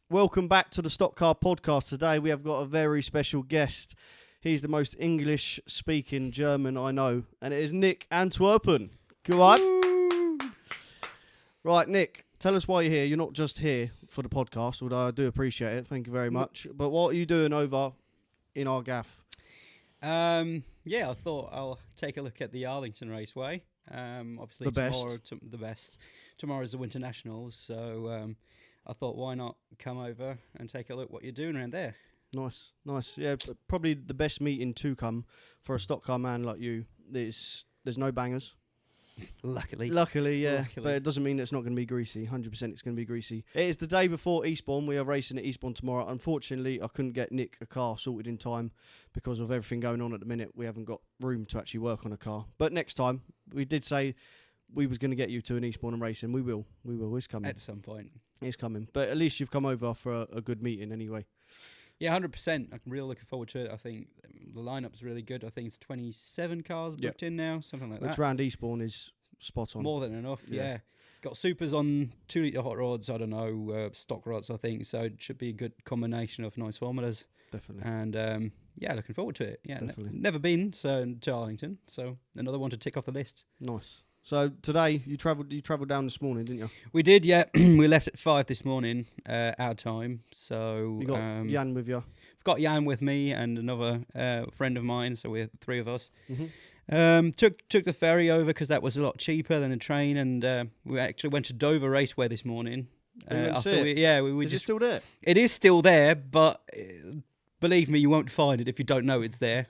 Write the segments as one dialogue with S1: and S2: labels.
S1: Welcome back to the Stock Car podcast. Today we have got a very special guest. He's the most English-speaking German I know, and it is Nick Antwerpen. Go on. Right, Nick, tell us why you're here. You're not just here for the podcast, although I do appreciate it. Thank you very much. But what are you doing over in our gaff?
S2: I thought I'll take a look at the Arlington Raceway. Obviously, the best. Tomorrow's the Winter Nationals, so I thought, why not come over and take a look what you're doing around there? Nice.
S1: Yeah, probably the best meeting to come for a stock car man like you. There's no bangers.
S2: Luckily,
S1: yeah. But it doesn't mean it's not going to be greasy. 100% it's going to be greasy. It is the day before Eastbourne. We are racing at Eastbourne tomorrow. Unfortunately, I couldn't get Nick a car sorted in time because of everything going on at the minute. We haven't got room to actually work on a car. But next time, we did say we was going to get you to an Eastbourne and racing. We will. It's coming.
S2: At some point.
S1: It's coming. But at least you've come over for a good meeting anyway.
S2: Yeah, 100%. I'm really looking forward to it. I think the lineup's really good. I think it's 27 cars booked in now, something like that.
S1: Which round Eastbourne is spot on.
S2: More than enough, yeah. Got supers on 2 litre hot rods, I don't know, stock rods, I think. So it should be a good combination of nice formulas.
S1: Definitely.
S2: And looking forward to it. Yeah,
S1: definitely.
S2: Never been to Arlington, so another one to tick off the list.
S1: Nice. So today you travelled down this morning, didn't you?
S2: We did, yeah. We left at 5 this morning, our time. So
S1: you got Jan with you.
S2: I've got Jan with me and another friend of mine. So we're 3 of us.
S1: Mm-hmm.
S2: Took the ferry over because that was a lot cheaper than the train, and we actually went to Dover Raceway this morning.
S1: We
S2: is
S1: it still there?
S2: It is still there, but believe me, you won't find it if you don't know it's there.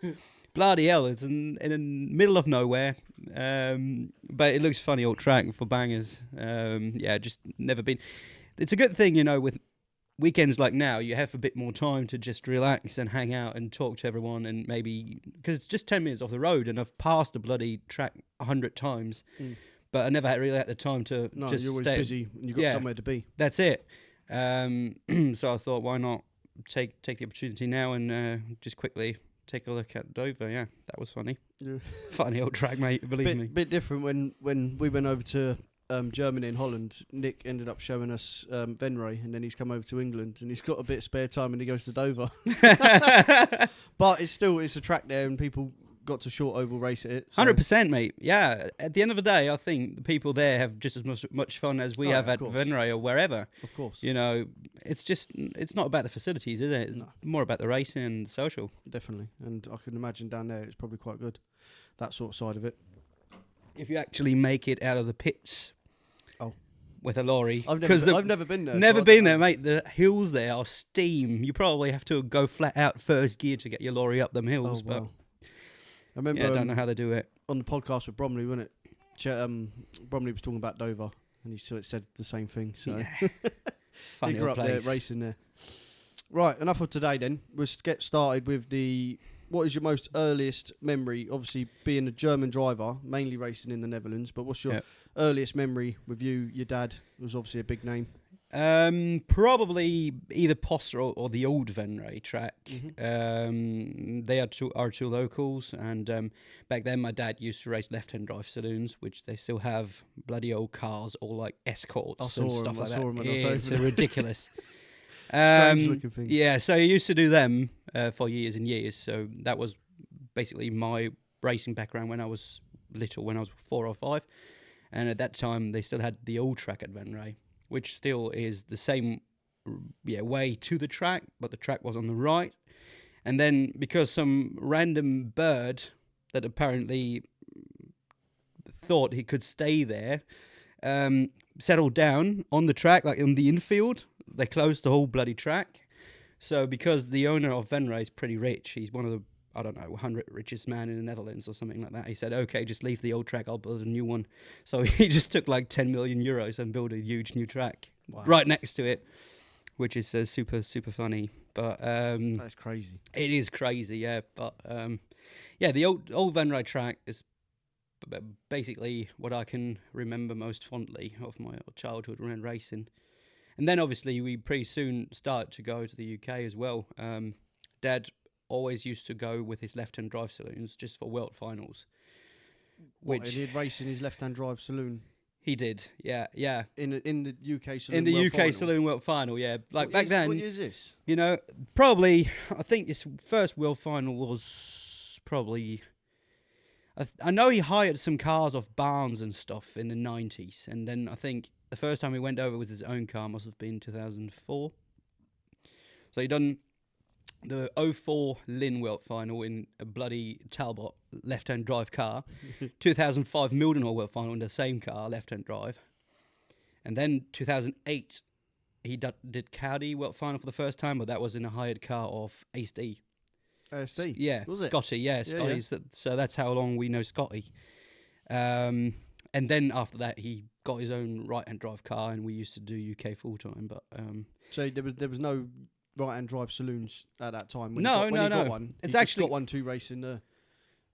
S2: Bloody hell, it's in the middle of nowhere. But it looks funny old track for bangers. Just never been. It's a good thing, with weekends like now, you have a bit more time to just relax and hang out and talk to everyone, and maybe because it's just 10 minutes off the road, and I've passed the bloody track 100 times, but I never really had the time to just
S1: you're always
S2: stay.
S1: Busy and you've got somewhere to be.
S2: That's it. So I thought, why not take the opportunity now and just quickly take a look at Dover. Yeah, that was funny. Yeah. Funny old track, mate, believe me.
S1: Bit different when we went over to Germany and Holland. Nick ended up showing us Venray, and then he's come over to England, and he's got a bit of spare time, and he goes to Dover. But it's a track there, and people got to short oval race at it.
S2: 100%, mate. Yeah, at the end of the day, I think the people there have just as much fun as we have at Venray or wherever.
S1: Of course.
S2: It's not about the facilities, is it? It's more about the racing and the social.
S1: Definitely. And I can imagine down there it's probably quite good, that sort of side of it.
S2: If you actually make it out of the pits with a lorry.
S1: I've never been there.
S2: Never been there, mate. The hills there are steam. You probably have to go flat out first gear to get your lorry up them hills.
S1: Oh, wow. I remember.
S2: I don't know how they do it.
S1: On the podcast with Bromley, wasn't it? Bromley was talking about Dover, and he said the same thing. So
S2: Funny
S1: he grew up there, racing there. Right, enough of today. Then let's get started with what is your most earliest memory? Obviously, being a German driver, mainly racing in the Netherlands. But what's your earliest memory with you? Your dad was obviously a big name.
S2: Probably either Poster or the old Venray track.
S1: Mm-hmm.
S2: They are two locals, and back then my dad used to race left-hand drive saloons, which they still have bloody old cars, all like Escorts and stuff like that. It's ridiculous.
S1: Strange looking things.
S2: Yeah, so he used to do them for years and years. So that was basically my racing background when I was little, when I was 4 or 5, and at that time they still had the old track at Venray, which still is the same way to the track, but the track was on the right. And then because some random bird that apparently thought he could stay there settled down on the track, like in the infield, they closed the whole bloody track. So because the owner of Venray is pretty rich, he's one of the, 100 richest man in the Netherlands or something like that. He said, okay, just leave the old track, I'll build a new one. So he just took like 10 million euros and built a huge new track right next to it, which is super, super funny. But
S1: that's crazy.
S2: It is crazy, yeah. But the old Venray track is basically what I can remember most fondly of my childhood around racing. And then obviously we pretty soon started to go to the UK as well. Dad always used to go with his left-hand drive saloons just for world finals.
S1: He'd race in his left-hand drive saloon?
S2: He did, yeah.
S1: In the UK Saloon
S2: In the
S1: World
S2: UK
S1: Final?
S2: Saloon World Final, yeah. Like back then,
S1: What year is this?
S2: you know, probably, I think his first World Final was probably, I know he hired some cars off Barnes and stuff in the 90s. And then I think the first time he went over with his own car must have been 2004. So he done the 04 Lynn World Final in a bloody Talbot left-hand drive car. 2005 Mildenhall World Final in the same car, left-hand drive. And then 2008, he did Cowdy World Final for the first time, but that was in a hired car of ASD.
S1: ASD?
S2: Yeah,
S1: Was it?
S2: Scotty, yeah, Scotty's. Yeah. So that's how long we know Scotty. And then after that, he got his own right-hand drive car, and we used to do UK full-time. But
S1: so there was no right-hand drive saloons at that time? When
S2: No.
S1: He got one,
S2: It's
S1: he
S2: actually
S1: just got one to race in the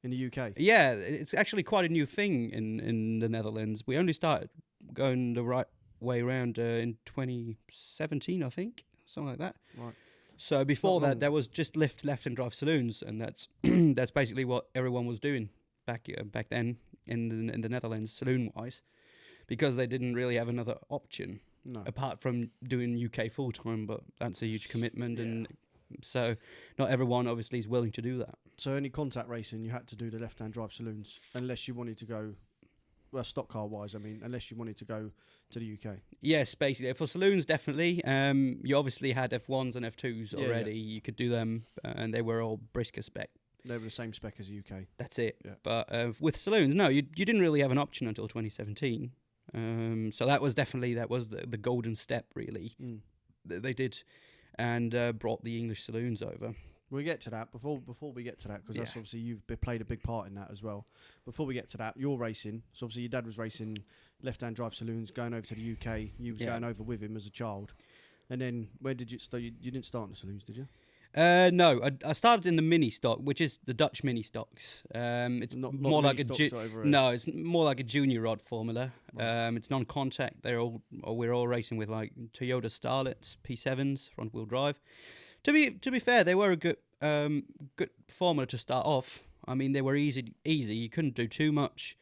S1: UK.
S2: Yeah, it's actually quite a new thing in the Netherlands. We only started going the right way around in 2017, I think, something like that.
S1: Right.
S2: So before that, there was just left-hand drive saloons, and that's that's basically what everyone was doing back then in the Netherlands, saloon-wise, because they didn't really have another option apart from doing UK full-time. But that's a huge commitment, and so not everyone obviously is willing to do that.
S1: So any contact racing, you had to do the left-hand drive saloons, unless you wanted to go, well, stock car wise, I mean, unless you wanted to go to the UK.
S2: Yes, basically. For saloons, definitely. You obviously had F1s and F2s already.
S1: Yeah.
S2: You could do them, and they were all brisker spec.
S1: They were the same spec as the UK.
S2: That's it.
S1: Yeah.
S2: But with saloons, no, you didn't really have an option until 2017. So that was the golden step, really. They did, and brought the English saloons over.
S1: We'll get to that. Before we get to that, because that's obviously you've played a big part in that as well. Before we get to that, you're racing. So obviously your dad was racing left-hand drive saloons, going over to the UK. You was going over with him as a child. And then where did you start? You didn't start in the saloons, did you?
S2: No, I started in the mini stock, which is the Dutch mini stocks. It's
S1: not
S2: more like
S1: it's
S2: more like a junior rod formula.
S1: Right.
S2: It's non-contact. We're all racing with like Toyota Starlets P7s front wheel drive. To be fair, they were a good formula to start off. I mean, they were easy. You couldn't do too much.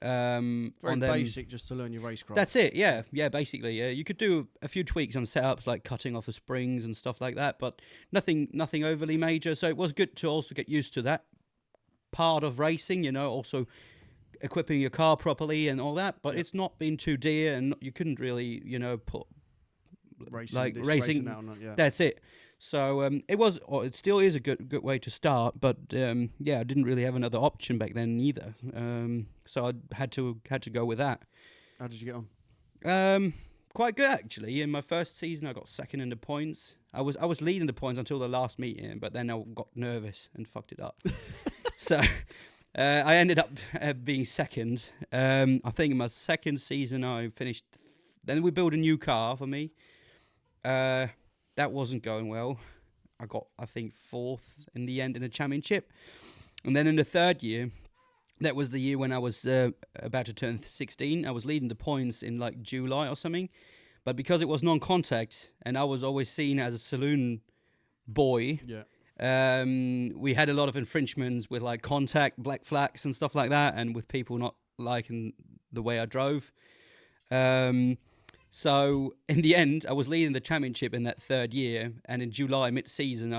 S1: Very
S2: on them.
S1: basic, just to learn your racecraft.
S2: That's it. Yeah. Basically, you could do a few tweaks on setups, like cutting off the springs and stuff like that, but nothing overly major. So it was good to also get used to that part of racing. You know, also equipping your car properly and all that. But it's not been too dear, and you couldn't really, put racing
S1: out or not,
S2: That's it. So it still is a good way to start, but I didn't really have another option back then either. So I had to go with that.
S1: How did you get on?
S2: Quite good actually. In my first season, I got second in the points. I was leading the points until the last meeting, but then I got nervous and fucked it up. So I ended up being second. I think in my second season I finished. Then we built a new car for me. That wasn't going well. I got, I think, fourth in the end in the championship. And then in the third year, that was the year when I was about to turn 16. I was leading the points in like July or something. But because it was non-contact, and I was always seen as a saloon boy, we had a lot of infringements with like contact, black flags and stuff like that, and with people not liking the way I drove. So in the end, I was leading the championship in that third year, and in July mid-season,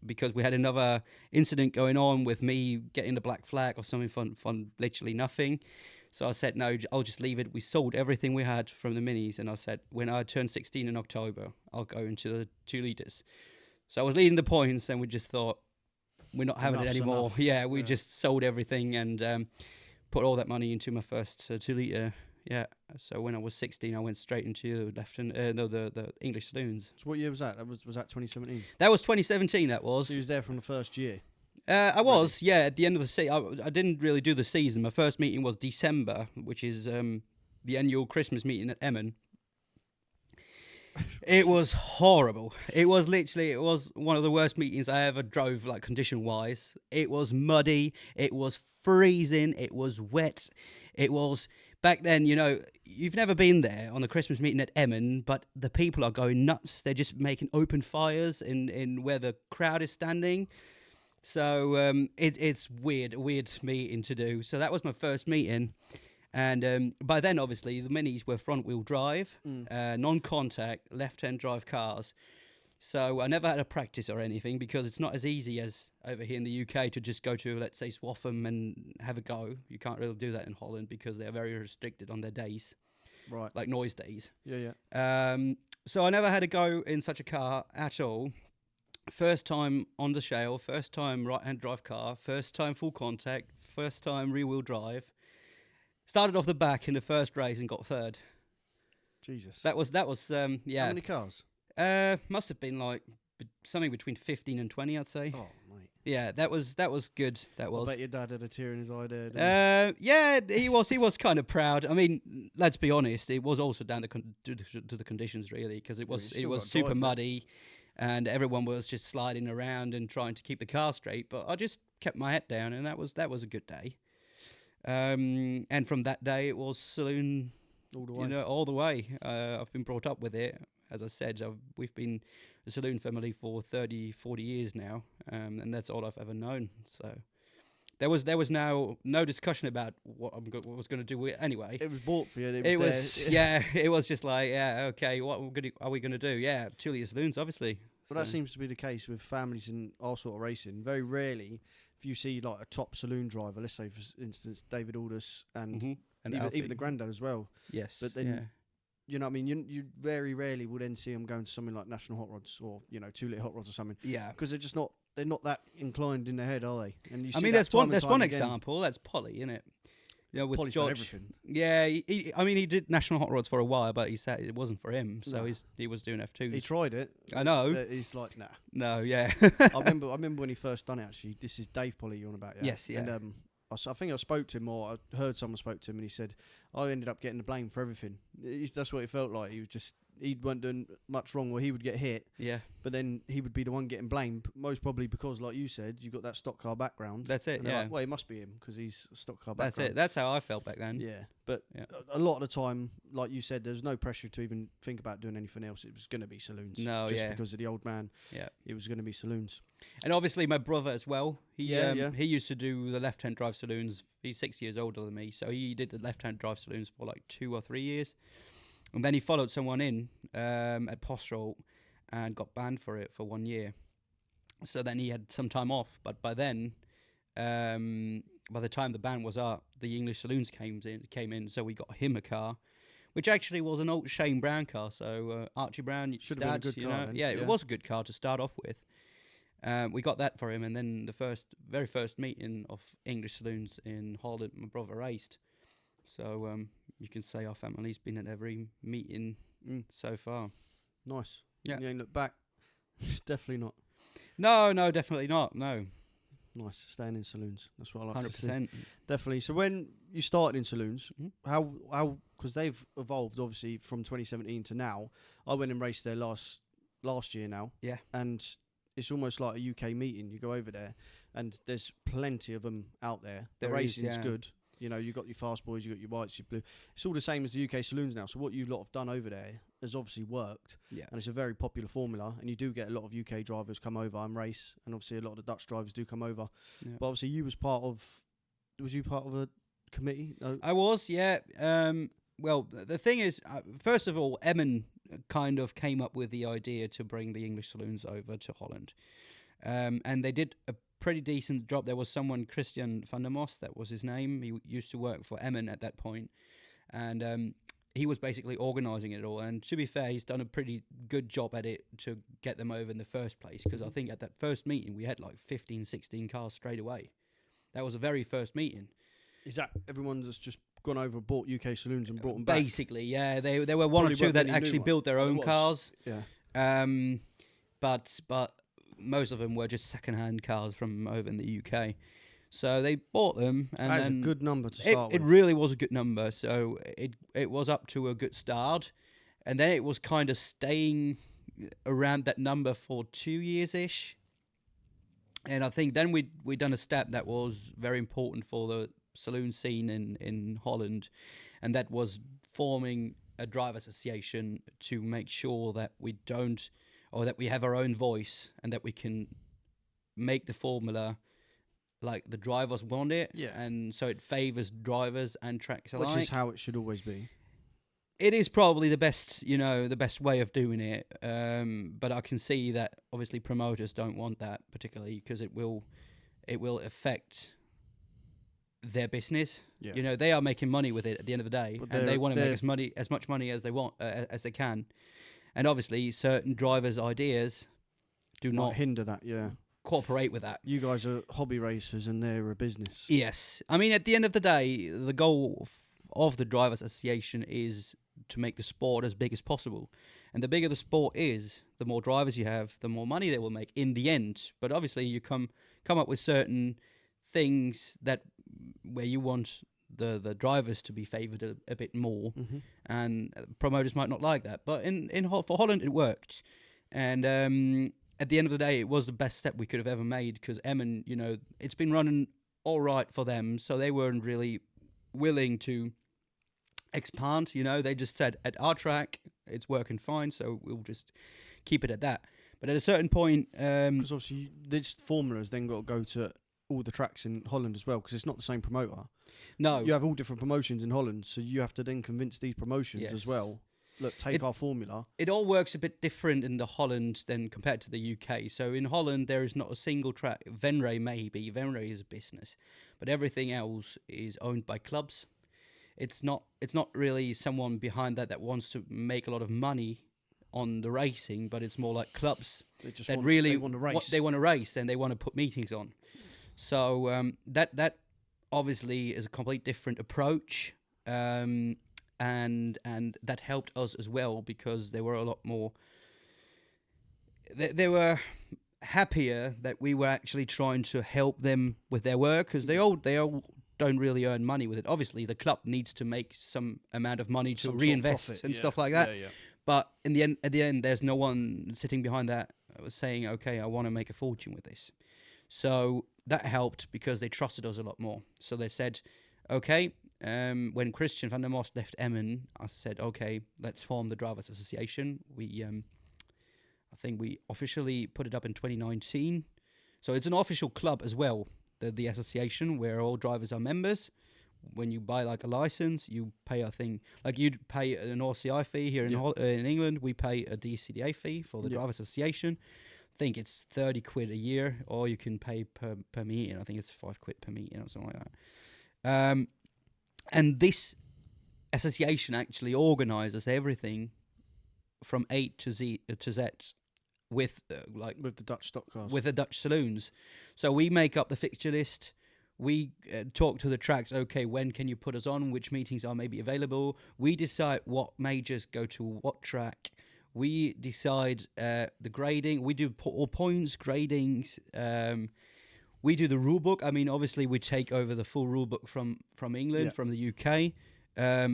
S2: because we had another incident going on with me getting the black flag or something for literally nothing. So I said, no, I'll just leave it. We sold everything we had from the minis, and I said, when I turn 16 in October, I'll go into the 2 liters. So I was leading the points, and we just thought, we're not having it anymore.
S1: Enough.
S2: Yeah, we just sold everything and put all that money into my first 2 liter. Yeah, so when I was 16, I went straight into the English saloons.
S1: So what year was that? Was that 2017?
S2: That was 2017, that was.
S1: So you was there from the first year?
S2: I was, at the end of the season. I didn't really do the season. My first meeting was December, which is the annual Christmas meeting at Emmen. It was horrible. It was one of the worst meetings I ever drove, like condition-wise. It was muddy. It was freezing. It was wet. It was... Back then, you've never been there on the Christmas meeting at Emmen, but the people are going nuts. They're just making open fires in where the crowd is standing. So it's weird meeting to do. So that was my first meeting. And by then, obviously, the Minis were front-wheel drive, non-contact, left-hand drive cars. So I never had a practice or anything because it's not as easy as over here in the UK to just go to, let's say, Swaffham and have a go. You can't really do that in Holland because they're very restricted on their days,
S1: Right.
S2: like noise days.
S1: Yeah.
S2: So I never had a go in such a car at all. First time on the shale, first time right-hand drive car, first time full contact, first time rear-wheel drive. Started off the back in the first race and got third.
S1: Jesus.
S2: That was
S1: How many cars?
S2: Must have been like something between 15 and 20, I'd say.
S1: Oh, mate.
S2: Yeah, that was good. That was.
S1: I bet your dad had a tear in his eye there. Didn't
S2: Yeah, he was kind of proud. I mean, let's be honest, it was also down to the conditions really, because it was super muddy, and everyone was just sliding around and trying to keep the car straight. But I just kept my head down, and that was a good day. And from that day, it was Saloon
S1: all the way.
S2: You know, all the way. I've been brought up with it. As I said, we've been a Saloon family for 30, 40 years now, and that's all I've ever known. So there was now no discussion about what was going to do with it anyway.
S1: It was bought for you.
S2: It was yeah. It was just like, yeah, okay. What are we going to do? Yeah, 2 litre saloons, obviously.
S1: Well, that seems to be the case with families in our sort of racing. Very rarely, if you see like a top saloon driver, let's say for instance David Aldous and even the granddad as well.
S2: Yes,
S1: but then you know what I mean. You very rarely will then see them going to something like National Hot Rods or 2 litre Hot Rods or something.
S2: Yeah,
S1: because they're not that inclined in their head, are they? And you see
S2: that's one example. That's Polly, isn't it? With
S1: Polly's
S2: George,
S1: done everything.
S2: Yeah, he did National Hot Rods for a while, but he said it wasn't for him, so he was doing F2s.
S1: He tried it.
S2: I know.
S1: He's like, nah.
S2: No, yeah.
S1: I remember when he first done it. Actually, this is Dave Polly you're on about. Yeah?
S2: Yes, yeah.
S1: And I think I spoke to him, or I heard someone spoke to him, and he said I ended up getting the blame for everything. That's what it felt like. He wasn't doing much wrong, or he would get hit.
S2: Yeah.
S1: But then he would be the one getting blamed, most probably because, like you said, you got that stock car background.
S2: That's it. Yeah.
S1: Like, well, it must be him because he's a stock car background.
S2: That's it. That's how I felt back then.
S1: Yeah. But a lot of the time, like you said, there's no pressure to even think about doing anything else. It was going to be saloons.
S2: No,
S1: just because of the old man.
S2: Yeah.
S1: It was going to be saloons.
S2: And obviously my brother as well. He used to do the left-hand drive saloons. He's 6 years older than me, so he did the left-hand drive saloons for like 2 or 3 years. And then he followed someone in at Postrol and got banned for it for 1 year. So then he had some time off. But by then, by the time the ban was up, the English saloons came in. So we got him a car, which actually was an old Shane Brown car. So Archie Brown,
S1: should have been a good car. Then.
S2: Yeah, it was a good car to start off with. We got that for him, and then the very first meeting of English saloons in Holland, my brother raced. So you can say our family's been at every meeting so far.
S1: Nice.
S2: Yeah.
S1: You ain't look back. Definitely not.
S2: No, definitely not. No.
S1: Nice. Staying in saloons. That's what I like
S2: 100%.
S1: to see. Definitely. So when you started in saloons, how because they've evolved obviously from 2017 to now. I went and raced there last year now.
S2: Yeah.
S1: And it's almost like a UK meeting. You go over there, and there's plenty of them out there. The racing's good. You know, you got your fast boys, you got your whites, your blue. It's all the same as the UK saloons now. So what you lot have done over there has obviously worked.
S2: Yeah.
S1: And it's a very popular formula. And you do get a lot of UK drivers come over and race. And obviously a lot of the Dutch drivers do come over. Yeah. But obviously was you part of a committee? No?
S2: I was, yeah. Well, the thing is, first of all, Emmen kind of came up with the idea to bring the English saloons over to Holland. And they did a pretty decent job. There was someone, Christian van der Mos, that was his name. He used to work for Emmen at that point. And he was basically organising it all. And to be fair, he's done a pretty good job at it to get them over in the first place. Because I think at that first meeting, we had like 15, 16 cars straight away. That was the very first meeting.
S1: Is that everyone that's just gone over and bought UK saloons and brought them back?
S2: Basically, yeah. There were one or two that actually built their own cars.
S1: Yeah.
S2: But most of them were just second-hand cars from over in the UK. So they bought them. And
S1: that is a good number to start with.
S2: It really was a good number. So it was up to a good start. And then it was kind of staying around that number for 2 years-ish. And I think then we'd done a step that was very important for the saloon scene in Holland. And that was forming a driver association to make sure that we don't, or that we have our own voice and that we can make the formula like the drivers want it,
S1: Yeah.
S2: and so it favors drivers and tracks alike.
S1: Which is how it should always be.
S2: It is probably the best, the best way of doing it. But I can see that obviously promoters don't want that particularly because it will affect their business.
S1: Yeah.
S2: They are making money with it at the end of the day,
S1: But
S2: and they want to
S1: they're-
S2: make as much money as they want, as they can. And obviously, certain drivers' ideas do
S1: Might
S2: not
S1: hinder that. Yeah.
S2: cooperate with that.
S1: You guys are hobby racers and they're a business.
S2: Yes, I mean, at the end of the day, the goal of the Drivers Association is to make the sport as big as possible. And the bigger the sport is, the more drivers you have, the more money they will make in the end. But obviously, you come up with certain things where you want the drivers to be favoured a bit more,
S1: Mm-hmm.
S2: and promoters might not like that. But for Holland, it worked. And at the end of the day, it was the best step we could have ever made because Emmen, it's been running all right for them, so they weren't really willing to expand. They just said at our track it's working fine, so we'll just keep it at that. But at a certain point,
S1: Because obviously this formula has then got to go to all the tracks in Holland as well, because it's not the same promoter.
S2: no,
S1: You have all different promotions in Holland, so you have to then convince these promotions
S2: Yes.
S1: as well. Look, take our formula.
S2: it all works a bit different in the Holland than compared to the UK. So in Holland, there is not a single track. Venray maybe. Venray is a business, but everything else is owned by clubs. It's not really someone behind that wants to make a lot of money on the racing, but it's more like clubs
S1: They just
S2: that
S1: want,
S2: really
S1: they want to race.
S2: they want to race and they want to put meetings on. So that obviously is a complete different approach. And that helped us as well because they were a lot more. They were happier that we were actually trying to help them with their work because they all don't really earn money with it. Obviously, the club needs to make some amount of money to
S1: Some sort of
S2: reinvest
S1: profit,
S2: and
S1: yeah.
S2: stuff like that.
S1: Yeah, yeah.
S2: But at the end, there's no one sitting behind that saying, "Okay, I want to make a fortune with this." So that helped because they trusted us a lot more. So they said, "Okay." When Christian van der Most left Emmen, I said, "Okay, let's form the Drivers Association." I think we officially put it up in 2019. So it's an official club as well, the association, where all drivers are members. When you buy like a license, you pay a thing like you'd pay an RCI fee here in England. We pay a DCDA fee for the Drivers Association. I think it's 30 quid a year, or you can pay per meeting. I think it's 5 quid per meeting or something like that. And this association actually organises everything from A to Z with
S1: With the Dutch stock cars.
S2: with the Dutch saloons. So we make up the fixture list. We talk to the tracks. Okay, when can you put us on? Which meetings are maybe available? We decide what majors go to what track. We decide the grading. We do all points gradings. We do the rule book. I mean, obviously, we take over the full rule book from England, from the UK.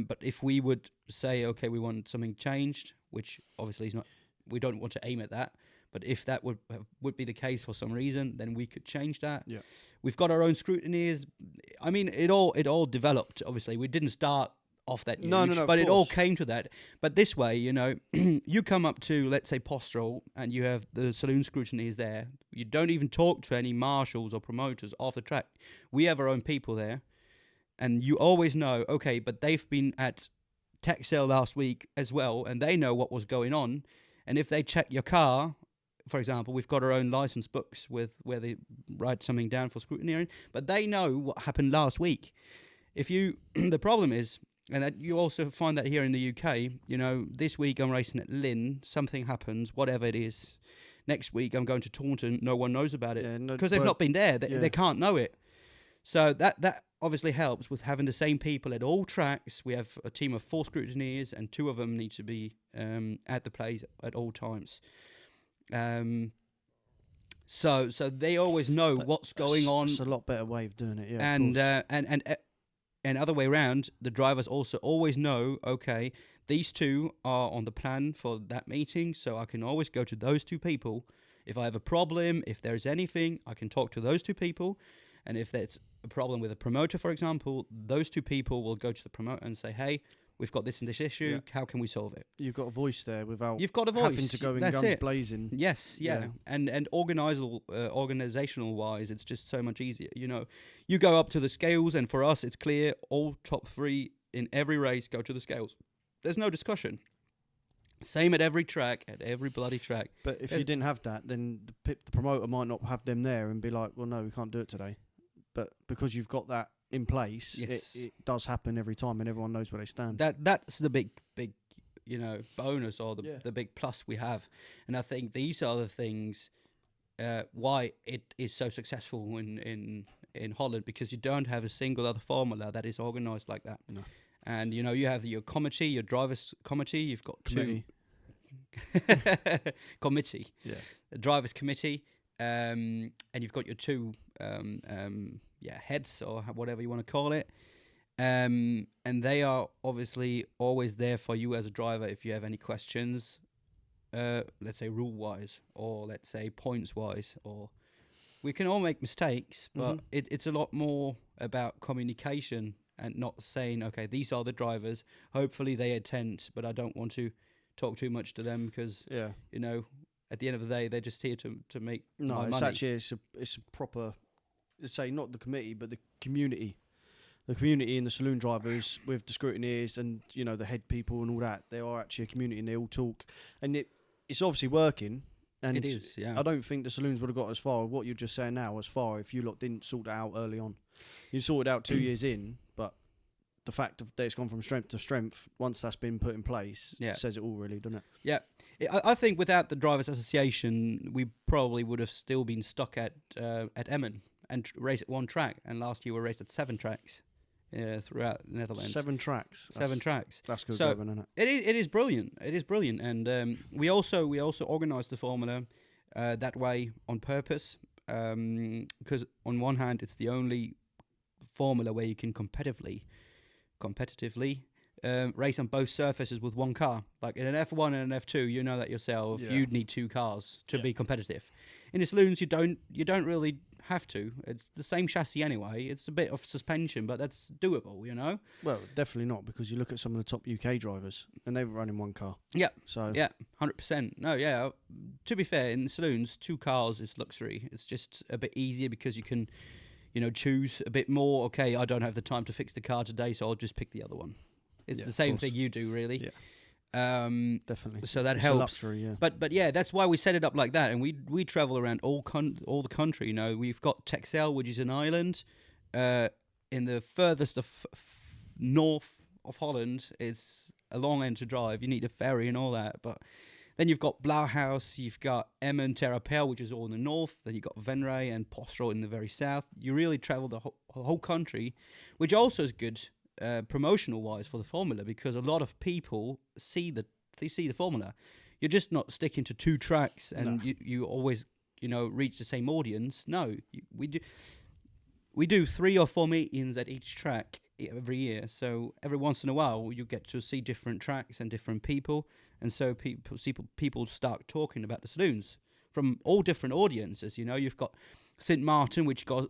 S2: But if we would say, okay, we want something changed, which obviously is not, we don't want to aim at that. But if that would be the case for some reason, then we could change that.
S1: Yeah.
S2: We've got our own scrutineers. I mean, it all developed. Obviously, we didn't start off that huge,
S1: No,
S2: but
S1: of
S2: it all
S1: course.
S2: came to that. But this way, you come up to, let's say, Postrol, and you have the saloon scrutineers there. You don't even talk to any marshals or promoters off the track. We have our own people there, and you always know, okay, but they've been at tech sale last week as well, and they know what was going on. And if they check your car, for example, we've got our own license books with where they write something down for scrutineering, but they know what happened last week. If you, the problem is, and that you also find that here in the UK, this week I'm racing at Lynn, something happens, whatever it is. Next week I'm going to Taunton, no one knows about it because they've not been there. They can't know it. So that obviously helps with having the same people at all tracks. We have a team of 4 scrutineers, and 2 of them need to be at the place at all times. So they always know what's going on.
S1: It's a lot better way of doing it, yeah.
S2: And other way around, the drivers also always know, okay, these 2 are on the plan for that meeting, so I can always go to those 2 people. If I have a problem, if there's anything, I can talk to those 2 people. And if there's a problem with a promoter, for example, those 2 people will go to the promoter and say, hey, we've got this and this issue.
S1: Yeah.
S2: How can we solve it?
S1: You've got a voice there without
S2: You've got a voice.
S1: having to go in
S2: That's
S1: guns
S2: it.
S1: blazing.
S2: Yes, yeah. And organizational wise, it's just so much easier. You know, you go up to the scales, and for us, it's clear. All top 3 in every race go to the scales. There's no discussion. Same at every track, at every bloody track.
S1: But if you didn't have that, then the promoter might not have them there and be like, well, no, we can't do it today. But because you've got that in place, it does happen every time, and everyone knows where they stand.
S2: That's the big bonus, or the big plus we have. And I think these are the things why it is so successful in Holland, because you don't have a single other formula that is organised like that. No. And you know, you have your committee, your drivers' committee. You've got two committee, the drivers' committee, and you've got your 2 heads, or whatever you want to call it. And they are obviously always there for you as a driver if you have any questions, let's say rule-wise, or let's say points-wise, or we can all make mistakes, but it's a lot more about communication and not saying, okay, these are the drivers, hopefully they attend, but I don't want to talk too much to them because, you know, at the end of the day, they're just here to make my money.
S1: Actually, it's a proper, let's say, not the committee, but the community. The community and the saloon drivers with the scrutineers and, you know, the head people and all that, they are actually a community and they all talk. And it's obviously working. And
S2: it is, yeah.
S1: I don't think the saloons would have got as far, what you're just saying now, as far if you lot didn't sort it out early on. You sorted out 2 years in, but the fact that it's gone from strength to strength, once that's been put in place, says it all really, doesn't it?
S2: Yeah. I think without the Drivers' Association, we probably would have still been stuck at Emmen and race at 1 track. And last year we raced at 7 tracks throughout the Netherlands.
S1: 7 tracks?
S2: 7 tracks.
S1: That's good,
S2: so
S1: isn't it?
S2: It is brilliant. It is brilliant. And we also organised the formula that way on purpose, because on one hand, it's the only formula where you can competitively race on both surfaces with 1 car. Like in an F1 and an F2, you know that yourself. Yeah. You'd need 2 cars to be competitive. In the saloons, you don't really have to. It's the same chassis anyway. It's a bit of suspension, but that's doable, you know.
S1: Well, definitely not, because you look at some of the top UK drivers and they were running 1 car.
S2: Yeah.
S1: So
S2: 100%. No, yeah. To be fair, in the saloons, 2 cars is luxury. It's just a bit easier because you can, you know, choose a bit more. Okay, I don't have the time to fix the car today, so I'll just pick the other one. It's the same thing you do, really.
S1: Yeah. Definitely.
S2: So that
S1: it's
S2: helps.
S1: A luxury, yeah.
S2: But yeah, that's why we set it up like that, and we travel around all the country. You know, we've got Texel, which is an island, in the furthest of north of Holland. It's a long end to drive. You need a ferry and all that, but then you've got Blauhaus, you've got Emmen, Terrapel, which is all in the north. Then you've got Venray and Postrow in the very south. You really travel the whole country, which also is good promotional wise for the formula, because a lot of people see the formula. You're just not sticking to 2 tracks and you always, you know, reach the same audience. No, we do 3 or 4 meetings at each track every year. So every once in a while you get to see different tracks and different people, and so people start talking about the saloons from all different audiences. You know, you've got St. Martin, which got